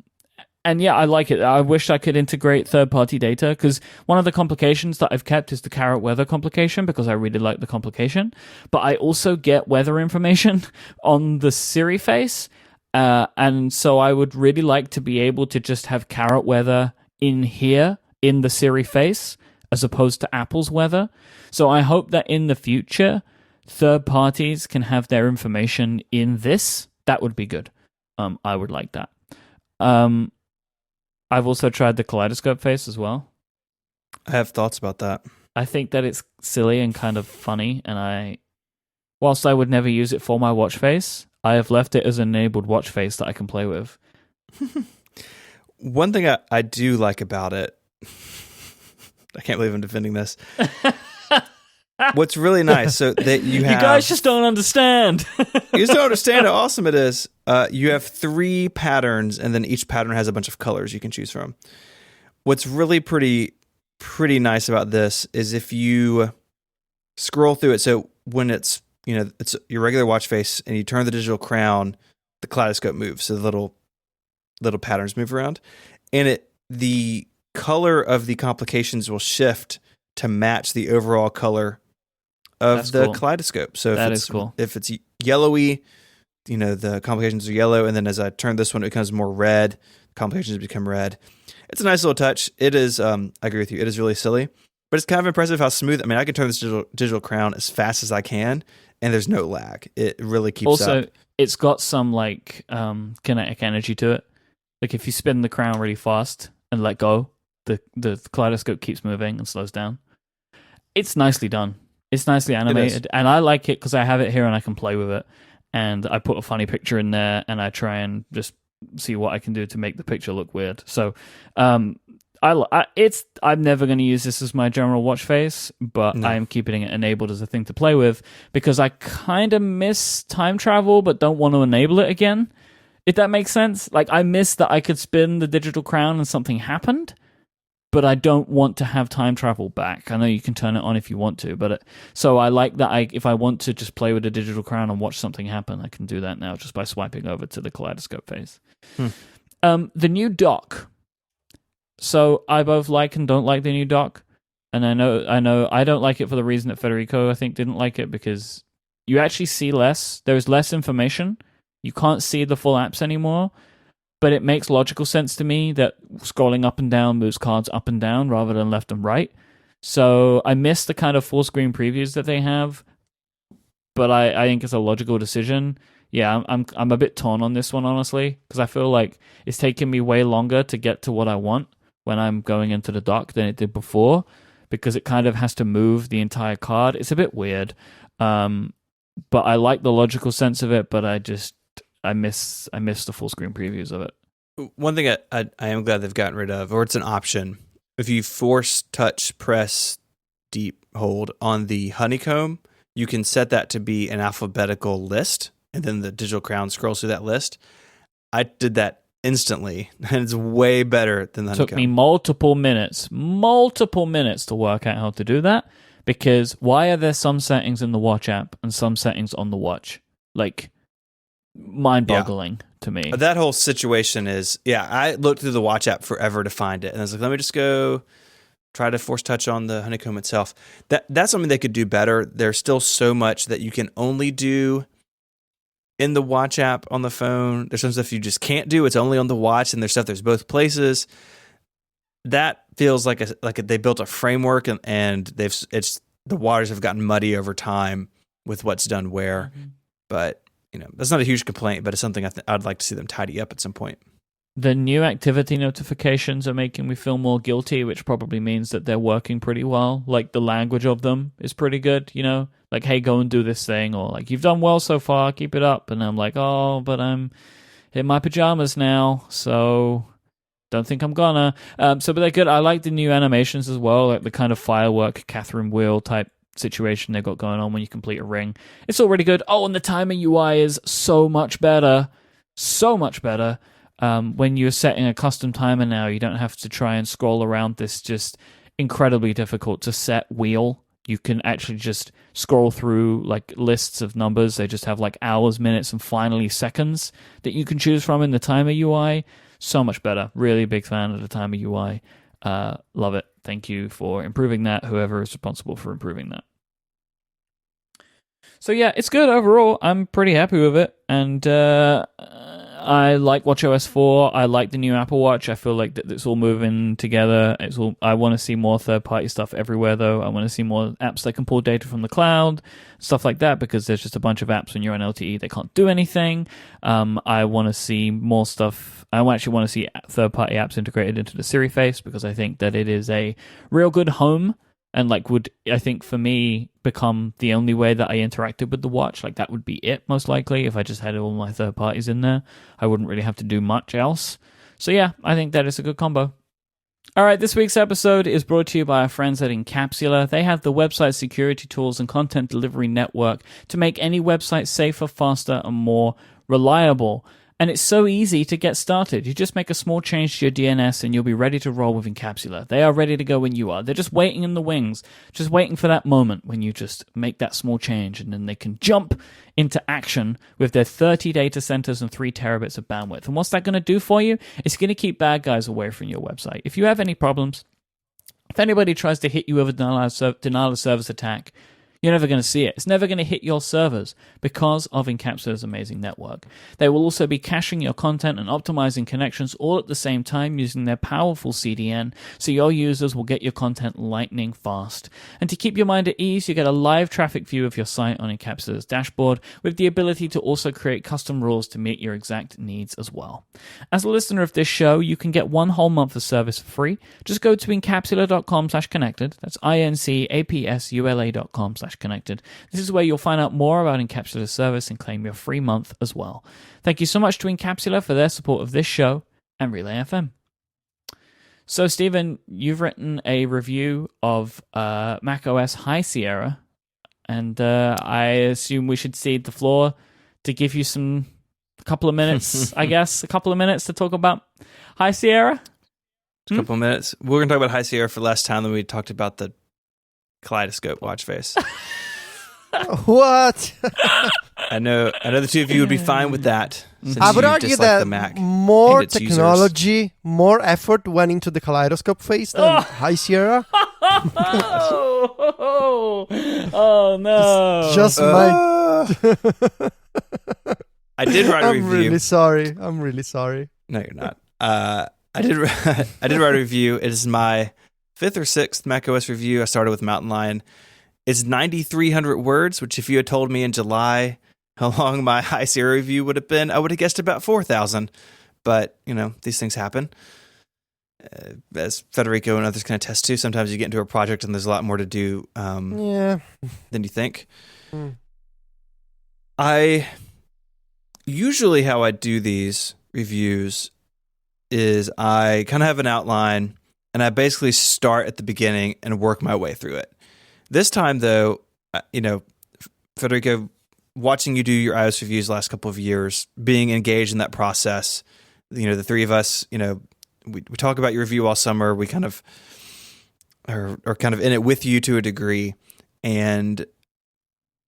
yeah, I like it. I wish I could integrate third-party data, because one of the complications that I've kept is the Carrot weather complication, because I really like the complication. But I also get weather information on the Siri face, and so I would really like to be able to just have Carrot weather in here, in the Siri face, as opposed to Apple's weather. So I hope that in the future, third parties can have their information in this. That would be good. I would like that. I've also tried the kaleidoscope face as well. I have thoughts about that. I think that it's silly and kind of funny, and whilst I would never use it for my watch face, I have left it as an enabled watch face that I can play with. One thing I do like about it, I can't believe I'm defending this. What's really nice, so that you guys just don't understand. You just don't understand how awesome it is. You have 3 patterns, and then each pattern has a bunch of colors you can choose from. What's really pretty nice about this is if you scroll through it. So when it's your regular watch face, and you turn the digital crown, the kaleidoscope moves, so the little patterns move around, and the color of the complications will shift to match the overall color of the kaleidoscope. So if it's yellowy, the complications are yellow, and then as I turn this one, it becomes more red. Complications become red. It's a nice little touch. It is. I agree with you. It is really silly, But it's kind of impressive how smooth. I mean, I can turn this digital crown as fast as I can, and there's no lag. It really keeps also, up. it's got some like kinetic energy to it. Like if you spin the crown really fast and let go, the kaleidoscope keeps moving and slows down. It's nicely done. It's nicely animated, and I like it because I have it here and I can play with it. And I put a funny picture in there, and I try and just see what I can do to make the picture look weird. So, I'm never going to use this as my general watch face, but I am keeping it enabled as a thing to play with because I kind of miss time travel, but don't want to enable it again. If that makes sense. Like I miss that I could spin the digital crown and something happened, but I don't want to have time travel back. I know you can turn it on if you want to, but so I like that. If I want to just play with the digital crown and watch something happen, I can do that now just by swiping over to the kaleidoscope face. The new dock. So I both like and don't like the new dock, and I know I don't like it for the reason that Federico I think didn't like it because you actually see less. There's less information. You can't see the full apps anymore. But it makes logical sense to me that scrolling up and down moves cards up and down rather than left and right. So I miss the kind of full screen previews that they have, but I think it's a logical decision. Yeah, I'm a bit torn on this one, honestly, because I feel like it's taken me way longer to get to what I want when I'm going into the dock than it did before, because it kind of has to move the entire card. It's a bit weird, but I like the logical sense of it, but I miss the full screen previews of it. One thing I am glad they've gotten rid of, or it's an option, if you force touch press deep hold on the honeycomb, you can set that to be an alphabetical list, and then the digital crown scrolls through that list. I did that instantly, and it's way better than the honeycomb. Took me multiple minutes to work out how to do that, because why are there some settings in the watch app and some settings on the watch? Like, mind-boggling to me. That whole situation is, I looked through the watch app forever to find it, and I was like, let me just go try to force touch on the honeycomb itself. That's something they could do better. There's still so much that you can only do in the watch app on the phone. There's some stuff you just can't do. It's only on the watch, and there's stuff there's both places. That feels like they built a framework, and the waters have gotten muddy over time with what's done where. Mm-hmm. But that's not a huge complaint, but it's something I'd like to see them tidy up at some point. The new activity notifications are making me feel more guilty, which probably means that they're working pretty well. Like the language of them is pretty good, like, hey, go and do this thing, or like, you've done well so far, keep it up. And I'm like, oh, but I'm in my pajamas now, so don't think I'm gonna. But they're good. I like the new animations as well, like the kind of firework Catherine wheel type situation they've got going on when you complete a ring. It's already good. Oh, and the timer UI is so much better. When you're setting a custom timer now, you don't have to try and scroll around this just incredibly difficult to set wheel. You can actually just scroll through like lists of numbers. They just have like hours, minutes, and finally seconds that you can choose from in the timer UI. So much better. Really big fan of the timer UI. Love it. Thank you for improving that, whoever is responsible for improving that. So yeah, it's good overall. I'm pretty happy with it, and I like watchOS 4. I like the new Apple Watch. I feel like it's all moving together. I want to see more third-party stuff everywhere, though. I want to see more apps that can pull data from the cloud, stuff like that, because there's just a bunch of apps when you're on LTE that can't do anything. I want to see more stuff. I actually want to see third-party apps integrated into the Siri face, because I think that it is a real good home, and would, I think, for me, become the only way that I interacted with the watch. Like, that would be it, most likely. If I just had all my third parties in there, I wouldn't really have to do much else. So yeah, I think that is a good combo. All right, this week's episode is brought to you by our friends at Incapsula. They have the website security tools and content delivery network to make any website safer, faster, and more reliable. And it's so easy to get started. You just make a small change to your DNS and you'll be ready to roll with Incapsula. They are ready to go when you are. They're just waiting in the wings, just waiting for that moment when you just make that small change, and then they can jump into action with their 30 data centers and 3 terabits of bandwidth. And what's that going to do for you? It's going to keep bad guys away from your website. If you have any problems, if anybody tries to hit you with a denial of service attack, You're never going to see it. It's never going to hit your servers because of Encapsula's amazing network. They will also be caching your content and optimizing connections all at the same time using their powerful CDN, so your users will get your content lightning fast. And to keep your mind at ease, you get a live traffic view of your site on Encapsula's dashboard with the ability to also create custom rules to meet your exact needs as well. As a listener of this show, you can get 1 whole month of service for free. Just go to encapsula.com/connected. That's incapsula.com/connected. This is where you'll find out more about Encapsula's service and claim your free month as well. Thank you so much to Encapsula for their support of this show and Relay FM. So, Stephen, you've written a review of macOS High Sierra, and I assume we should cede the floor to give you a couple of minutes, I guess, a couple of minutes to talk about High Sierra. A couple of minutes. We're going to talk about High Sierra for less time than we talked about the Kaleidoscope watch face. What? I know the two of you would be fine with that. Since I would you argue dislike that the Mac more and its technology, more effort went into the Kaleidoscope face than High Sierra. Oh no! Just my. I did write a review. I'm really sorry. No, you're not. I did write a review. It is my 5th or 6th macOS review. I started with Mountain Lion. It's 9,300 words, which if you had told me in July how long my High Sierra review would have been, I would have guessed about 4,000. But, these things happen. As Federico and others can attest to, sometimes you get into a project and there's a lot more to do than you think. Usually how I do these reviews is I kind of have an outline and I basically start at the beginning and work my way through it. This time, though, Federico, watching you do your iOS reviews the last couple of years, being engaged in that process, the three of us, we talk about your review all summer. We kind of are kind of in it with you to a degree. And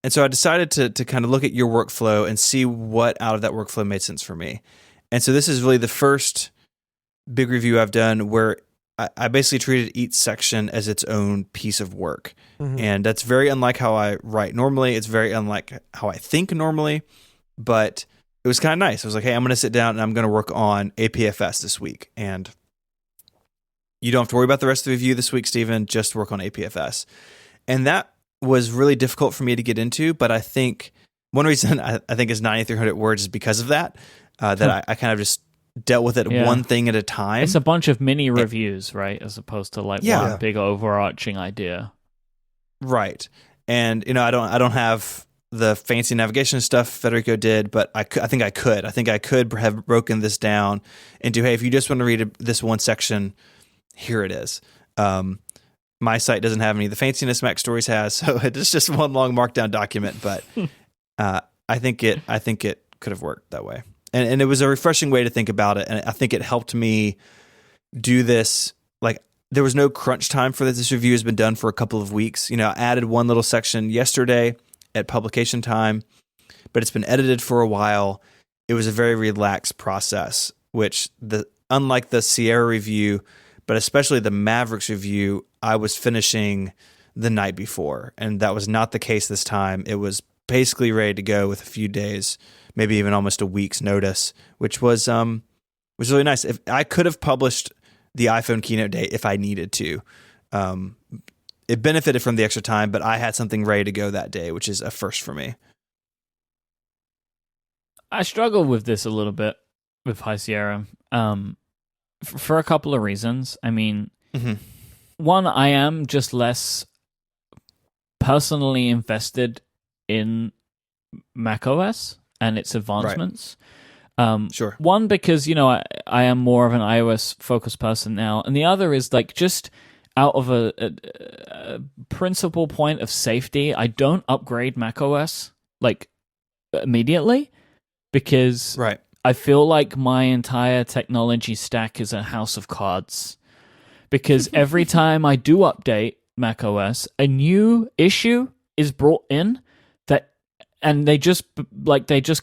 so I decided to kind of look at your workflow and see what out of that workflow made sense for me. And so this is really the first big review I've done where I basically treated each section as its own piece of work. Mm-hmm. And that's very unlike how I write normally. It's very unlike how I think normally, but it was kind of nice. I was like, hey, I'm going to sit down and I'm going to work on APFS this week. And you don't have to worry about the rest of the review this week, Stephen. Just work on APFS. And that was really difficult for me to get into, but I think one reason I think is 9,300 words is because of that, that I kind of just dealt with it one thing at a time. It's a bunch of mini reviews, right? As opposed to one big overarching idea. Right. And, I don't have the fancy navigation stuff Federico did, but I think I could. I think I could have broken this down into, hey, if you just want to read this one section, here it is. My site doesn't have any of the fanciness Mac Stories has, so it's just one long markdown document, but I think it could have worked that way. And it was a refreshing way to think about it. And I think it helped me do this. Like, there was no crunch time for this. This review has been done for a couple of weeks. I added one little section yesterday at publication time, but it's been edited for a while. It was a very relaxed process, which unlike the Sierra review, but especially the Mavericks review, I was finishing the night before. And that was not the case this time. It was basically ready to go with a few days, maybe even almost a week's notice, which was really nice. If I could have published the iPhone keynote day if I needed to. It benefited from the extra time, but I had something ready to go that day, which is a first for me. I struggled with this a little bit with High Sierra for a couple of reasons. I mean, one, I am just less personally invested in macOS and its advancements. Right. Sure. One, because, I am more of an iOS focused person now. And the other is just out of a principal point of safety, I don't upgrade macOS immediately because I feel like my entire technology stack is a house of cards. Because every time I do update macOS, a new issue is brought in and they just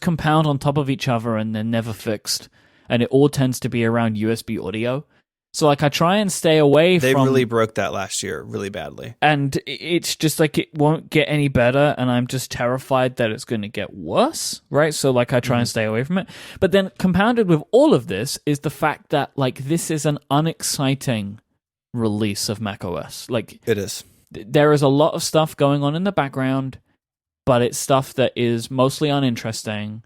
compound on top of each other and they're never fixed. And it all tends to be around USB audio. So like I try and stay away They from... really broke that last year really badly. And it's just like it won't get any better, and I'm just terrified that it's going to get worse, right? So like I try and stay away from it. But then compounded with all of this is the fact that like this is an unexciting release of macOS. Like It is. there is a lot of stuff going on in the background, but it's stuff that is mostly uninteresting.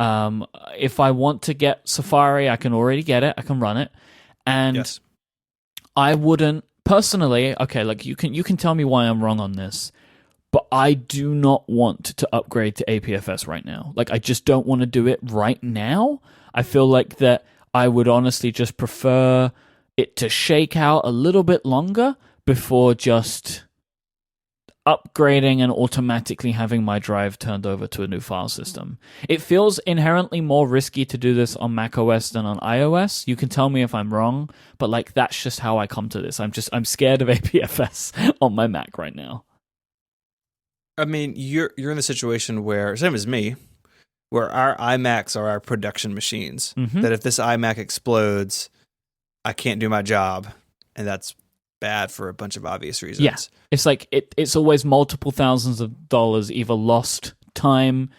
If I want to get Safari, I can already get it. I can run it. And Yes. I wouldn't personally. Okay, like you can tell me why I'm wrong on this, but I do not want to upgrade to APFS right now. Like I just don't want to do it right now. I feel like that I would honestly just prefer it to shake out a little bit longer before just upgrading and automatically having my drive turned over to a new file system. It feels inherently more risky to do this on macOS than on iOS. You can tell me if I'm wrong, but like that's just how I come to this. I'm scared of APFS on my Mac right now. I mean, you're in the situation where, same as me, where our iMacs are our production machines. Mhm. That if this iMac explodes, I can't do my job, and that's bad for a bunch of obvious reasons. Yeah. It's like it's always multiple thousands of dollars, either lost time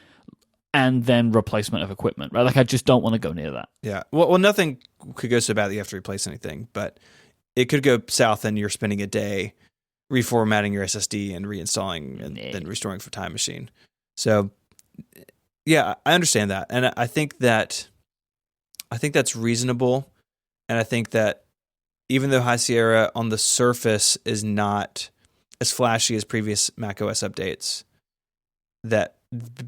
and then replacement of equipment, right? Like I just don't want to go near that. Yeah. Well, nothing could go so bad that you have to replace anything, but it could go south and you're spending a day reformatting your SSD and reinstalling and then restoring for Time Machine. So, yeah, I understand that, and I think that's reasonable, and I think that even though High Sierra on the surface is not as flashy as previous macOS updates, that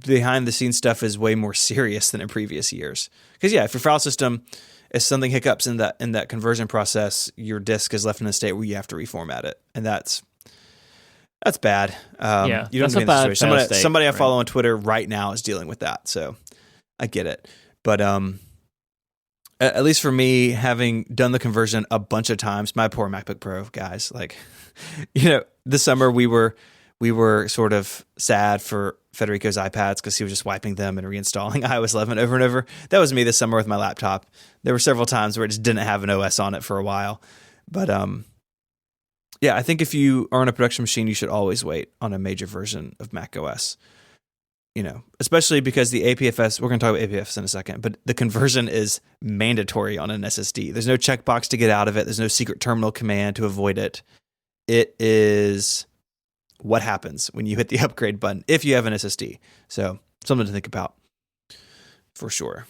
behind the scenes stuff is way more serious than in previous years. Because yeah, if your file system, if something hiccups in that conversion process, your disk is left in a state where you have to reformat it, and that's bad. Yeah, you don't that's be a in bad that situation. state, Somebody I right? follow on Twitter right now is dealing with that, so I get it. But at least for me, having done the conversion a bunch of times, my poor MacBook Pro guys, like, this summer we were sort of sad for Federico's iPads because he was just wiping them and reinstalling iOS 11 over and over. That was me this summer with my laptop. There were several times where it just didn't have an OS on it for a while. But yeah, I think if you are on a production machine, you should always wait on a major version of macOS. Especially because the APFS, we're going to talk about APFS in a second, but the conversion is mandatory on an SSD. There's no checkbox to get out of it. There's no secret terminal command to avoid it. It is what happens when you hit the upgrade button if you have an SSD. So something to think about for sure.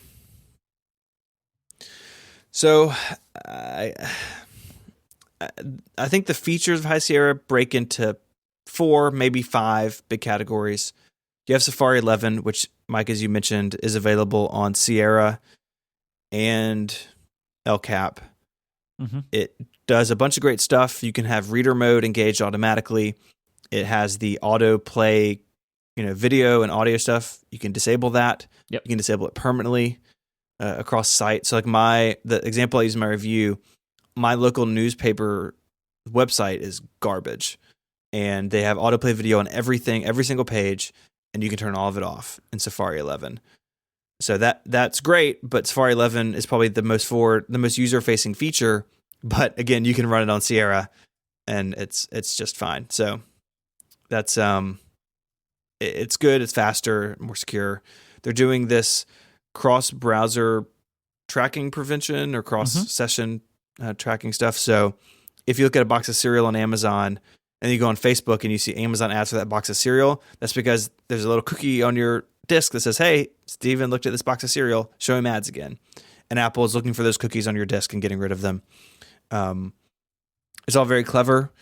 So I think the features of High Sierra break into 4, maybe 5 big categories. You have Safari 11, which, Mike, as you mentioned, is available on Sierra and El Cap. Mm-hmm. It does a bunch of great stuff. You can have reader mode engaged automatically. It has the autoplay, video and audio stuff. You can disable that. Yep. You can disable it permanently across site. So like the example I use in my review, my local newspaper website is garbage. And they have autoplay video on everything, every single page, and you can turn all of it off in Safari 11. So that's great, but Safari 11 is probably the most user-facing feature. But again, you can run it on Sierra, and it's just fine. So that's it's good. It's faster, more secure. They're doing this cross-browser tracking prevention or cross-session tracking stuff. So if you look at a box of cereal on Amazon, and you go on Facebook and you see Amazon ads for that box of cereal, that's because there's a little cookie on your disk that says, hey, Steven looked at this box of cereal, show him ads again. And Apple is looking for those cookies on your disk and getting rid of them. It's all very clever.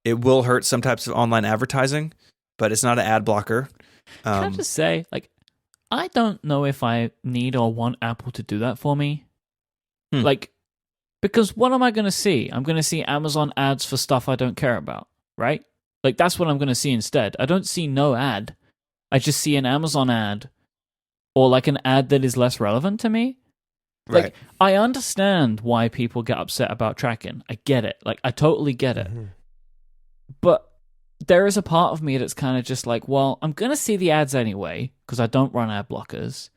It will hurt some types of online advertising, but it's not an ad blocker. Can I just say, I don't know if I need or want Apple to do that for me. Because what am I going to see? I'm going to see Amazon ads for stuff I don't care about. Right? That's what I'm going to see instead. I don't see no ad. I just see an Amazon ad or an ad that is less relevant to me. Right. I understand why people get upset about tracking. I get it. I totally get it. Mm-hmm. But there is a part of me that's kind of just well, I'm going to see the ads anyway because I don't run ad blockers.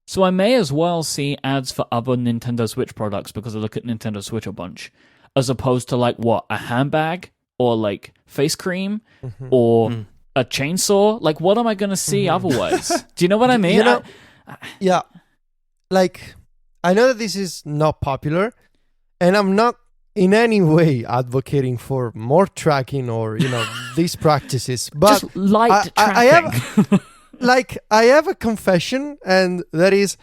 So I may as well see ads for other Nintendo Switch products because I look at Nintendo Switch a bunch, as opposed to like what, a handbag or like face cream or a chainsaw. Like, what am I going to see otherwise? Do you know what I mean? Yeah. Like, I know that this is not popular, and I'm not in any way advocating for more tracking or, these practices. But just light tracking. I have a confession, and that is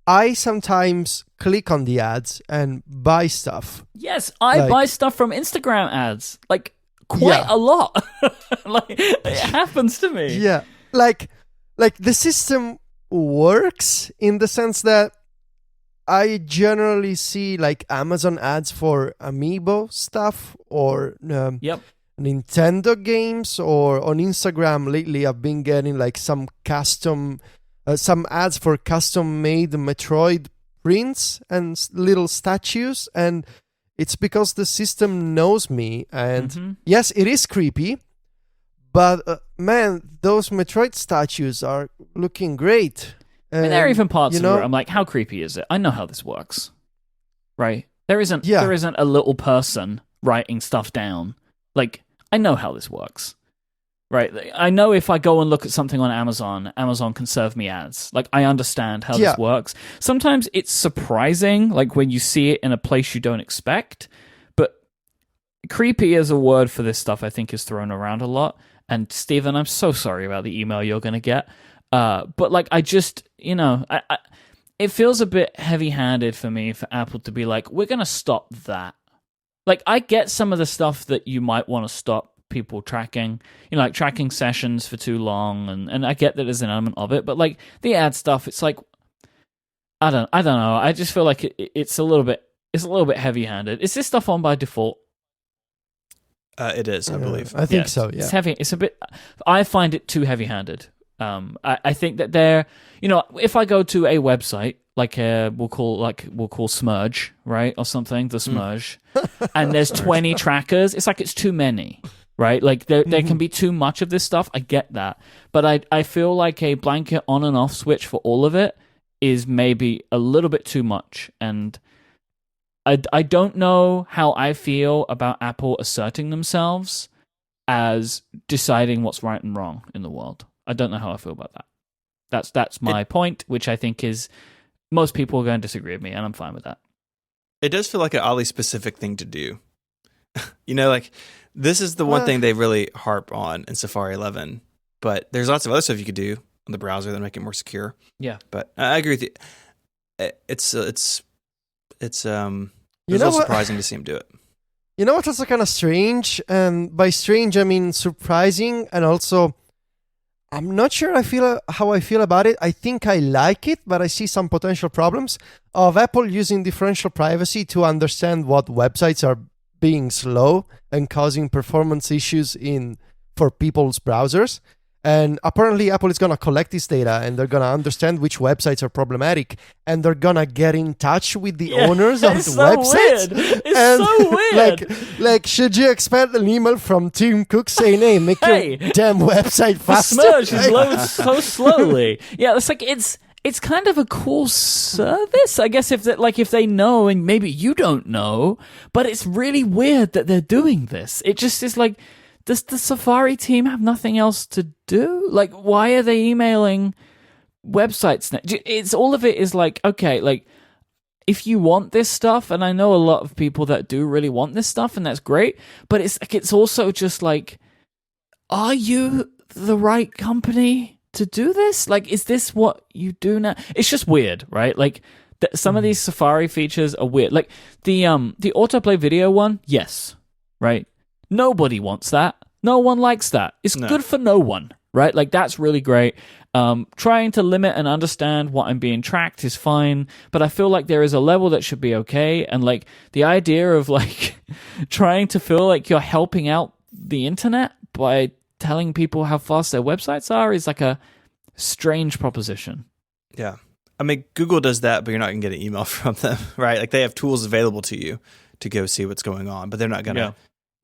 I sometimes click on the ads and buy stuff. Yes, I buy stuff from Instagram ads. Like, quite a lot. Like, it happens to me. Yeah. Like the system works in the sense that I generally see like Amazon ads for Amiibo stuff or Nintendo games, or on Instagram lately I've been getting like some some ads for custom made Metroid prints and little statues, and it's because the system knows me, and yes, it is creepy, but man, those Metroid statues are looking great. I mean, there are even parts of it where I'm like, how creepy is it? I know how this works, right? There isn't a little person writing stuff down. Like, I know how this works, right? I know if I go and look at something on Amazon, Amazon can serve me ads. Like, I understand how this works. Sometimes it's surprising, like when you see it in a place you don't expect, but creepy as a word for this stuff, I think, is thrown around a lot. And Stephen, I'm so sorry about the email you're going to get. But like, I just, it feels a bit heavy-handed for me for Apple to be like, we're going to stop that. Like, I get some of the stuff that you might want to stop people tracking, like tracking sessions for too long, and I get that there's an element of it, but like the ad stuff, it's like, I don't know. I just feel like it's a little bit heavy-handed. Is this stuff on by default? It is, I believe. I think so. Yeah, it's heavy. It's a bit. I find it too heavy-handed. I think that they're, if I go to a website like we'll call Smurge, right, or something, the Smurge, and there's 20 trackers, it's like it's too many, right? Like there can be too much of this stuff. I get that, but I feel like a blanket on and off switch for all of it is maybe a little bit too much, and I don't know how I feel about Apple asserting themselves as deciding what's right and wrong in the world. I don't know how I feel about that. That's my point, which I think is most people are going to disagree with me, and I'm fine with that. It does feel like an oddly specific thing to do. Like, this is the one thing they really harp on in Safari 11, but there's lots of other stuff you could do on the browser that make it more secure. Yeah. But I agree with you. It's surprising to see him do it. You know what's also kind of strange? And by strange, I mean surprising, and also I'm not sure how I feel about it. I think I like it, but I see some potential problems of Apple using differential privacy to understand what websites are being slow and causing performance issues for people's browsers. And apparently Apple is going to collect this data, and they're going to understand which websites are problematic, and they're going to get in touch with the owners of the websites. It's so weird. Like, should you expect an email from Tim Cook saying, hey, make your damn website faster? Smurge is loaded so slowly. Yeah, it's like, it's kind of a cool service, I guess, if they know, and maybe you don't know, but it's really weird that they're doing this. It just is like, does the Safari team have nothing else to do? Like, why are they emailing websites now? It's all of it is like, okay, like, if you want this stuff, and I know a lot of people that do really want this stuff, and that's great, but it's also just like, are you the right company to do this? Like, is this what you do now? It's just weird, right? Like, some of these Safari features are weird. Like, the autoplay video one, yes, right? Nobody wants that. No one likes that. It's good for no one, right? Like, that's really great. Trying to limit and understand what I'm being tracked is fine, but I feel like there is a level that should be okay. And like the idea of like trying to feel like you're helping out the internet by telling people how fast their websites are is like a strange proposition. Yeah. I mean, Google does that, but you're not going to get an email from them, right? Like, they have tools available to you to go see what's going on, but they're not going to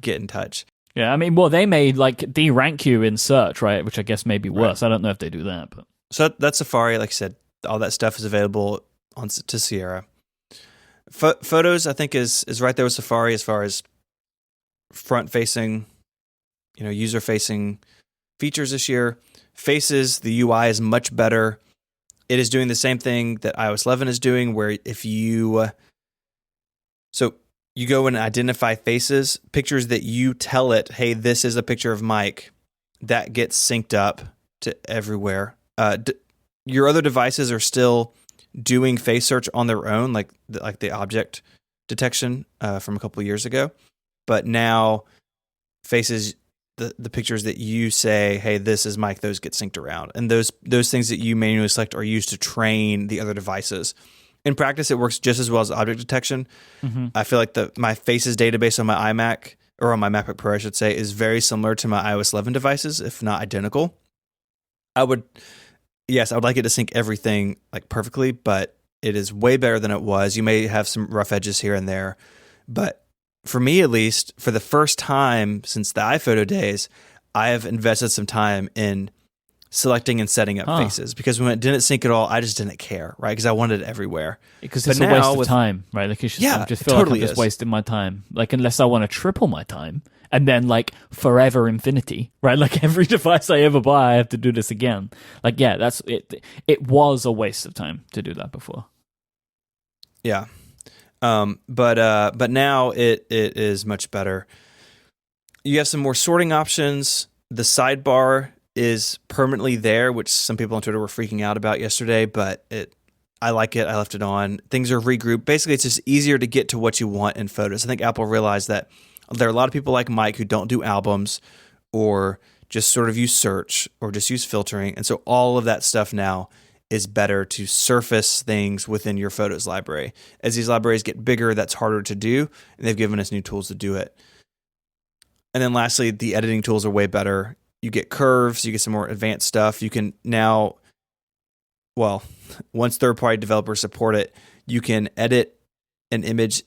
get in touch. Yeah, I mean, well, they made like de-rank you in search, right? Which I guess may be worse. Right. I don't know if they do that, but so that's Safari. Like I said, All that stuff is available to Sierra. Photos, I think, is right there with Safari as far as front-facing, user-facing features this year. Faces, the UI is much better. It is doing the same thing that iOS 11 is doing, where if you go and identify faces, pictures that you tell it, hey, this is a picture of Mike, that gets synced up to everywhere. Your other devices are still doing face search on their own, like the object detection from a couple of years ago. But now faces, the pictures that you say, hey, this is Mike, those get synced around. And those things that you manually select are used to train the other devices. In practice, it works just as well as object detection. Mm-hmm. I feel like my faces database on my iMac, or on my MacBook Pro, I should say, is very similar to my iOS 11 devices, if not identical. I would like it to sync everything like perfectly, but it is way better than it was. You may have some rough edges here and there, but for me, at least, for the first time since the iPhoto days, I have invested some time in selecting and setting up faces, because when it didn't sync at all, I just didn't care, right? Because I wanted it everywhere. Because it's a waste of time, right? Like, it's just, I just feel like I'm just wasting my time. Like, unless I want to triple my time and then like forever infinity, right? Like every device I ever buy, I have to do this again. Like, yeah, that's it. It was a waste of time to do that before. Yeah. But now it is much better. You have some more sorting options. The sidebar is permanently there, which some people on Twitter were freaking out about yesterday, but I like it. I left it on. Things are regrouped. Basically, it's just easier to get to what you want in Photos. I think Apple realized that there are a lot of people like Mike who don't do albums or just sort of use search or just use filtering. And so all of that stuff now is better to surface things within your Photos library. As these libraries get bigger, that's harder to do, and they've given us new tools to do it. And then lastly, the editing tools are way better. You get curves, you get some more advanced stuff. You can now, once third-party developers support it, you can edit an image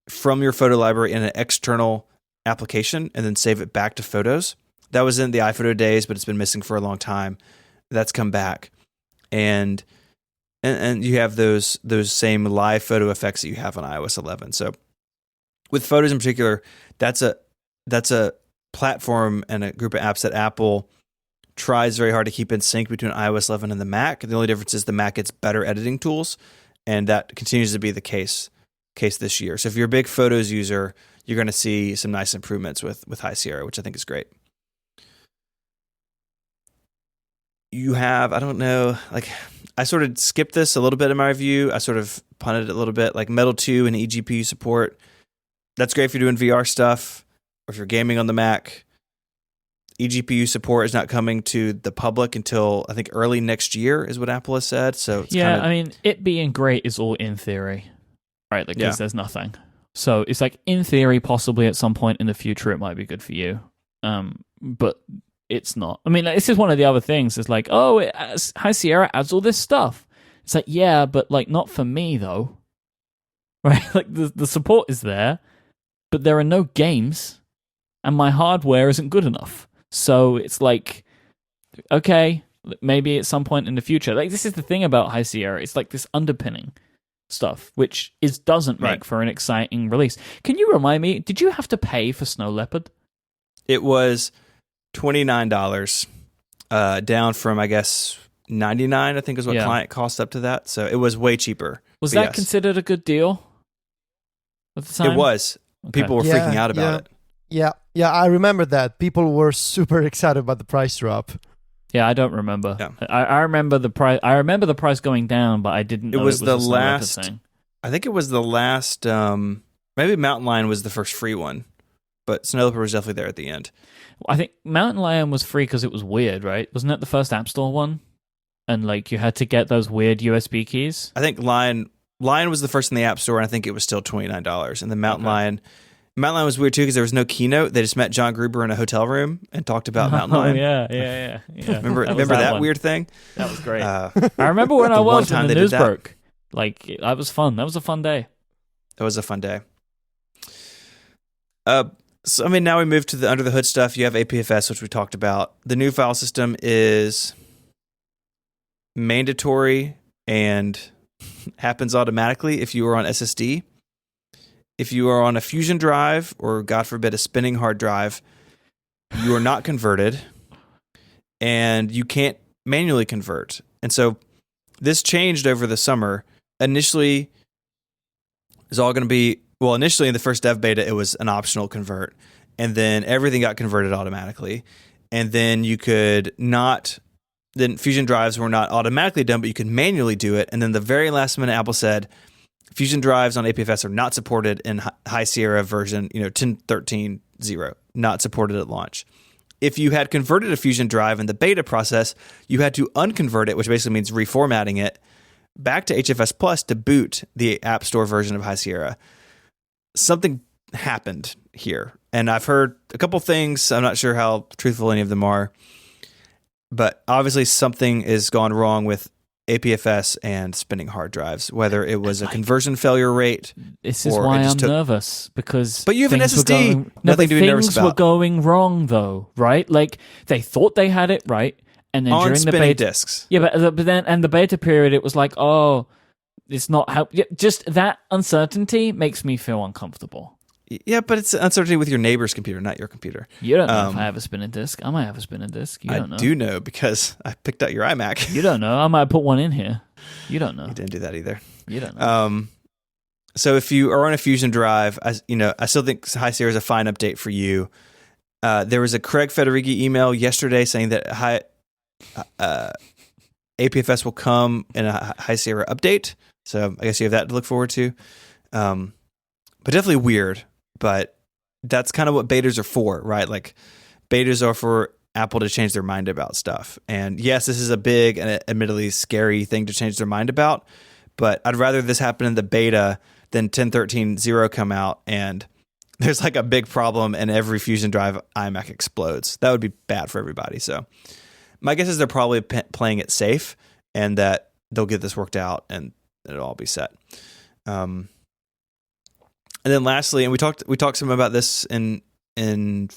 from your photo library in an external application and then save it back to Photos. That was in the iPhoto days, but it's been missing for a long time. That's come back. And you have those same live photo effects that you have on iOS 11. So with Photos in particular, that's a platform and a group of apps that Apple tries very hard to keep in sync between iOS 11 and the Mac. The only difference is the Mac gets better editing tools, and that continues to be the case this year. So if you're a big Photos user, you're going to see some nice improvements with High Sierra, which I think is great. You have, I don't know, like I sort of skipped this a little bit in my review. I sort of punted it a little bit, like Metal 2 and eGPU support. That's great if you're doing VR stuff or if you're gaming on the Mac. eGPU support is not coming to the public until I think early next year is what Apple has said. So it's I mean, it being great is all in theory, right? Like, because there's nothing. So it's like, in theory, possibly at some point in the future, it might be good for you. But it's not. I mean, this is one of the other things. It's like, High Sierra adds all this stuff. It's like, yeah, but like not for me though, right? Like the support is there, but there are no games, and my hardware isn't good enough. So it's like, okay, maybe at some point in the future. Like, this is the thing about High Sierra. It's like this underpinning stuff, which doesn't make for an exciting release. Can you remind me? Did you have to pay for Snow Leopard? It was $29, down from, I guess, $99, I think is what client cost up to that. So it was way cheaper. Was that considered a good deal at the time? It was. Okay. People were freaking out about it. Yeah, I remember that. People were super excited about the price drop. Yeah, I don't remember. Yeah. I remember the price. I remember the price going down, but I didn't know it was the last thing. I think it was the last. Maybe Mountain Lion was the first free one, but Snow Leopard was definitely there at the end. I think Mountain Lion was free because it was weird, right? Wasn't that the first App Store one? And like you had to get those weird USB keys. I think Lion was the first in the App Store, and I think it was still $29. And then Mountain Lion was weird too because there was no keynote. They just met John Gruber in a hotel room and talked about Mountain Lion. Yeah. remember that weird thing? That was great. I remember when I was when the news broke. Like, that was fun. That was a fun day. It was a fun day. So I mean, now we move to the under the hood stuff. You have APFS, which we talked about. The new file system is mandatory and happens automatically if you are on SSD. If you are on a Fusion drive or, God forbid, a spinning hard drive, you are not converted, and you can't manually convert. And so this changed over the summer. Initially, it's all going to be, well, initially in the first dev beta, it was an optional convert, and then everything got converted automatically. And then you could not, then Fusion drives were not automatically done, but you could manually do it. And then the very last minute, Apple said, Fusion drives on APFS are not supported in High Sierra version, 10.13.0, not supported at launch. If you had converted a Fusion drive in the beta process, you had to unconvert it, which basically means reformatting it, back to HFS Plus to boot the App Store version of High Sierra. Something happened here, and I've heard a couple things. I'm not sure how truthful any of them are, but obviously something has gone wrong with APFS and spinning hard drives, whether it was a conversion failure rate. This is why I'm nervous, because but you have an SSD. Nothing to be nervous about. Things were going wrong though, right? Like they thought they had it right, and then on during spinning the beta discs. Yeah, but then and the beta period, it was like, oh, it's not how. Just that uncertainty makes me feel uncomfortable. Yeah, but it's uncertainty with your neighbor's computer, not your computer. You don't know if I have a spinning disk. I might have a spinning disk. You don't know. I do know because I picked out your iMac. You don't know. I might put one in here. You don't know. You didn't do that either. You don't know. So if you are on a Fusion drive, I still think High Sierra is a fine update for you. There was a Craig Federico email yesterday saying that APFS will come in a High Sierra update. So I guess you have that to look forward to. But definitely weird. But that's kind of what betas are for, right? Like betas are for Apple to change their mind about stuff. And yes, this is a big and admittedly scary thing to change their mind about. But I'd rather this happen in the beta than 10.13.0 come out and there's like a big problem and every Fusion drive iMac explodes. That would be bad for everybody. So my guess is they're probably playing it safe and that they'll get this worked out and it'll all be set. And then lastly, and we talked some about this in the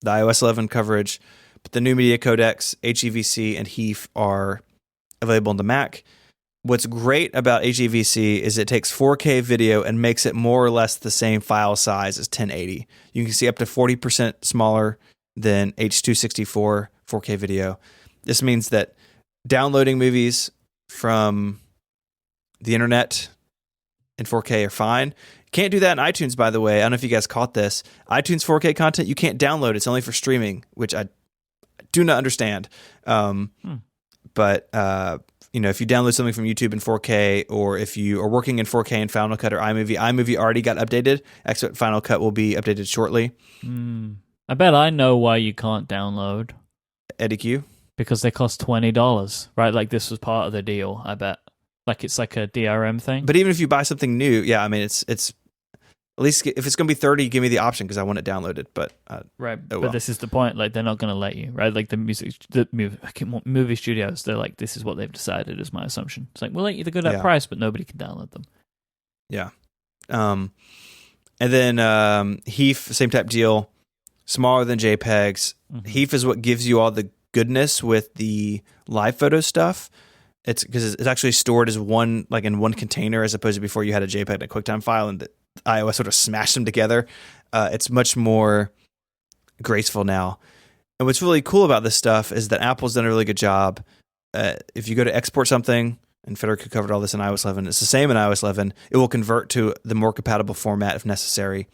iOS 11 coverage, but the new media codecs, HEVC and HEIF, are available on the Mac. What's great about HEVC is it takes 4K video and makes it more or less the same file size as 1080. You can see up to 40% smaller than H.264 4K video. This means that downloading movies from the internet in 4K are fine. Can't do that in iTunes, by the way. I don't know if you guys caught this. iTunes 4K content, you can't download. It's only for streaming, which I do not understand. But, if you download something from YouTube in 4K, or if you are working in 4K in Final Cut or iMovie already got updated. Expect Final Cut will be updated shortly. I bet I know why you can't download. Eddie Q? Because they cost $20, right? Like this was part of the deal, I bet. Like it's like a DRM thing. But even if you buy something new, yeah, I mean, it's at least if it's going to be 30, give me the option because I want it downloaded. But right, but this is the point. Like they're not going to let you, right? Like the movie studios, they're like, this is what they've decided. Is my assumption. It's like we'll let you go that price, but nobody can download them. Yeah, and then HEIF, same type deal, smaller than JPEGs. HEIF is what gives you all the goodness with the live photo stuff. It's because it's actually stored as one, like in one container, as opposed to before you had a JPEG and a QuickTime file, and the iOS sort of smashed them together. It's much more graceful now. And what's really cool about this stuff is that Apple's done a really good job. If you go to export something, and Federico covered all this in iOS 11, it's the same in iOS 11. It will convert to the more compatible format if necessary,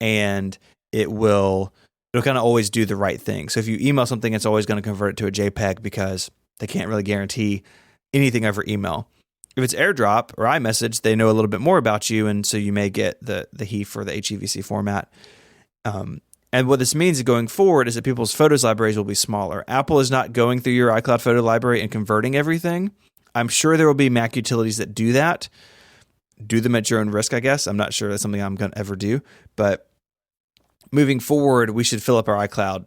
and it'll kind of always do the right thing. So if you email something, it's always going to convert it to a JPEG because they can't really guarantee anything over email. If it's AirDrop or iMessage, they know a little bit more about you, and so you may get the HEIF or the HEVC format. And what this means going forward is that people's photos libraries will be smaller. Apple is not going through your iCloud photo library and converting everything. I'm sure there will be Mac utilities that do that. Do them at your own risk, I guess. I'm not sure that's something I'm going to ever do. But moving forward, we should fill up our iCloud,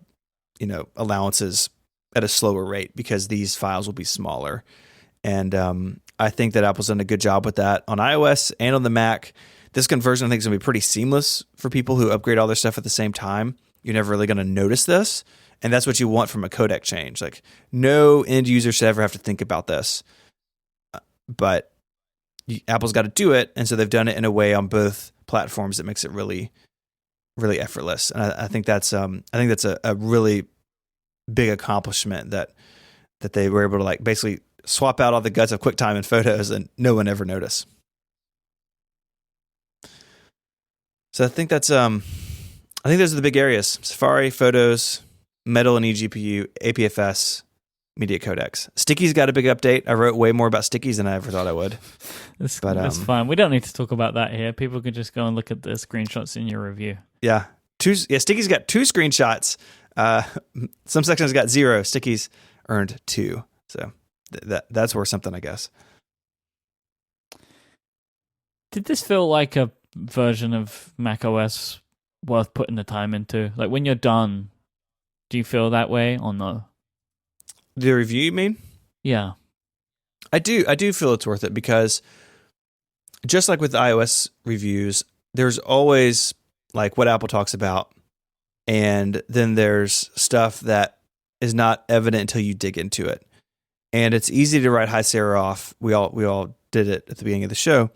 allowances at a slower rate because these files will be smaller. And I think that Apple's done a good job with that on iOS and on the Mac. This conversion, I think, is going to be pretty seamless for people who upgrade all their stuff at the same time. You're never really going to notice this. And that's what you want from a codec change. Like, no end user should ever have to think about this. but Apple's got to do it, and so they've done it in a way on both platforms that makes it really, really effortless. And I think that's a really big accomplishment that they were able to like basically swap out all the guts of QuickTime and Photos, and no one ever noticed. So I think those are the big areas: Safari, Photos, Metal and eGPU, APFS, Media Codecs. Sticky's got a big update. I wrote way more about Stickies than I ever thought I would. That's fine. We don't need to talk about that here. People can just go and look at the screenshots in your review. Yeah. Sticky's got 2 screenshots. Some sections got 0. Sticky's earned 2. So that's worth something, I guess. Did this feel like a version of macOS worth putting the time into? Like when you're done, do you feel that way or no? The review, you mean? Yeah. I do feel it's worth it because just like with iOS reviews, there's always like what Apple talks about, and then there's stuff that is not evident until you dig into it. And it's easy to write High Sierra off. We all did it at the beginning of the show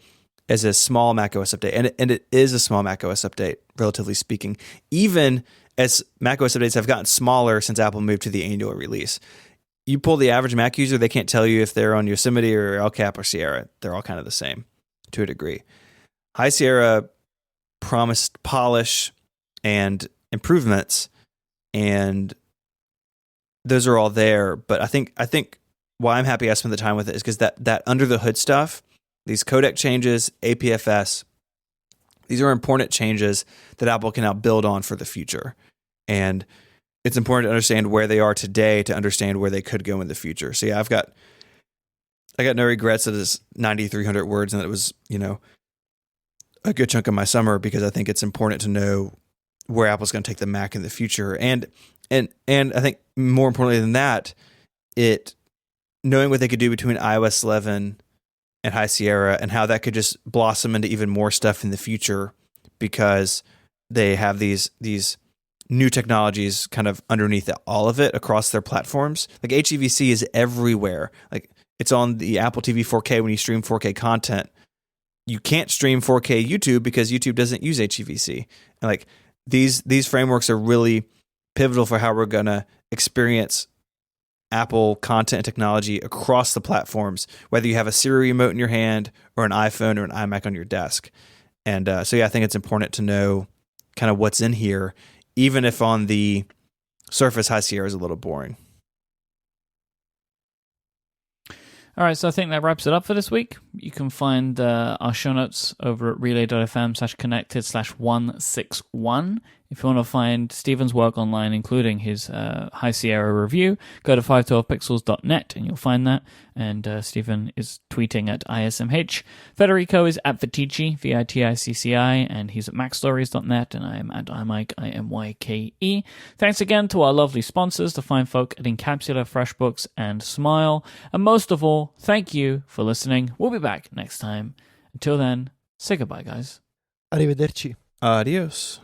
as a small macOS update, and it is a small macOS update, relatively speaking. Even as macOS updates have gotten smaller since Apple moved to the annual release. You pull the average Mac user, they can't tell you if they're on Yosemite or El Cap or Sierra. They're all kind of the same to a degree. High Sierra promised polish and improvements, and those are all there. But I think why I'm happy I spent the time with it is because that under the hood stuff, these codec changes, APFS, these are important changes that Apple can now build on for the future. And it's important to understand where they are today to understand where they could go in the future. So yeah, I got no regrets that it's 9,300 words and that it was, a good chunk of my summer, because I think it's important to know where Apple's going to take the Mac in the future. And I think more importantly than that, knowing what they could do between iOS 11 and High Sierra and how that could just blossom into even more stuff in the future, because they have these new technologies kind of underneath all of it across their platforms. Like HEVC is everywhere. Like it's on the Apple TV 4K when you stream 4K content. You can't stream 4K YouTube because YouTube doesn't use HEVC. And like these frameworks are really pivotal for how we're going to experience Apple content and technology across the platforms, whether you have a Siri remote in your hand or an iPhone or an iMac on your desk. And so yeah, I think it's important to know kind of what's in here, even if on the surface High Sierra is a little boring. All right, so I think that wraps it up for this week. You can find our show notes over at relay.fm/connected/161. If you want to find Stephen's work online, including his High Sierra review, go to 512pixels.net and you'll find that. And Stephen is tweeting at ISMH. Federico is at Viticci, Viticci, and he's at macstories.net, and I am at iMyke, IMYKE. Thanks again to our lovely sponsors, the fine folk at Encapsula, FreshBooks, and Smile. And most of all, thank you for listening. We'll be back next time. Until then, say goodbye, guys. Arrivederci. Adios.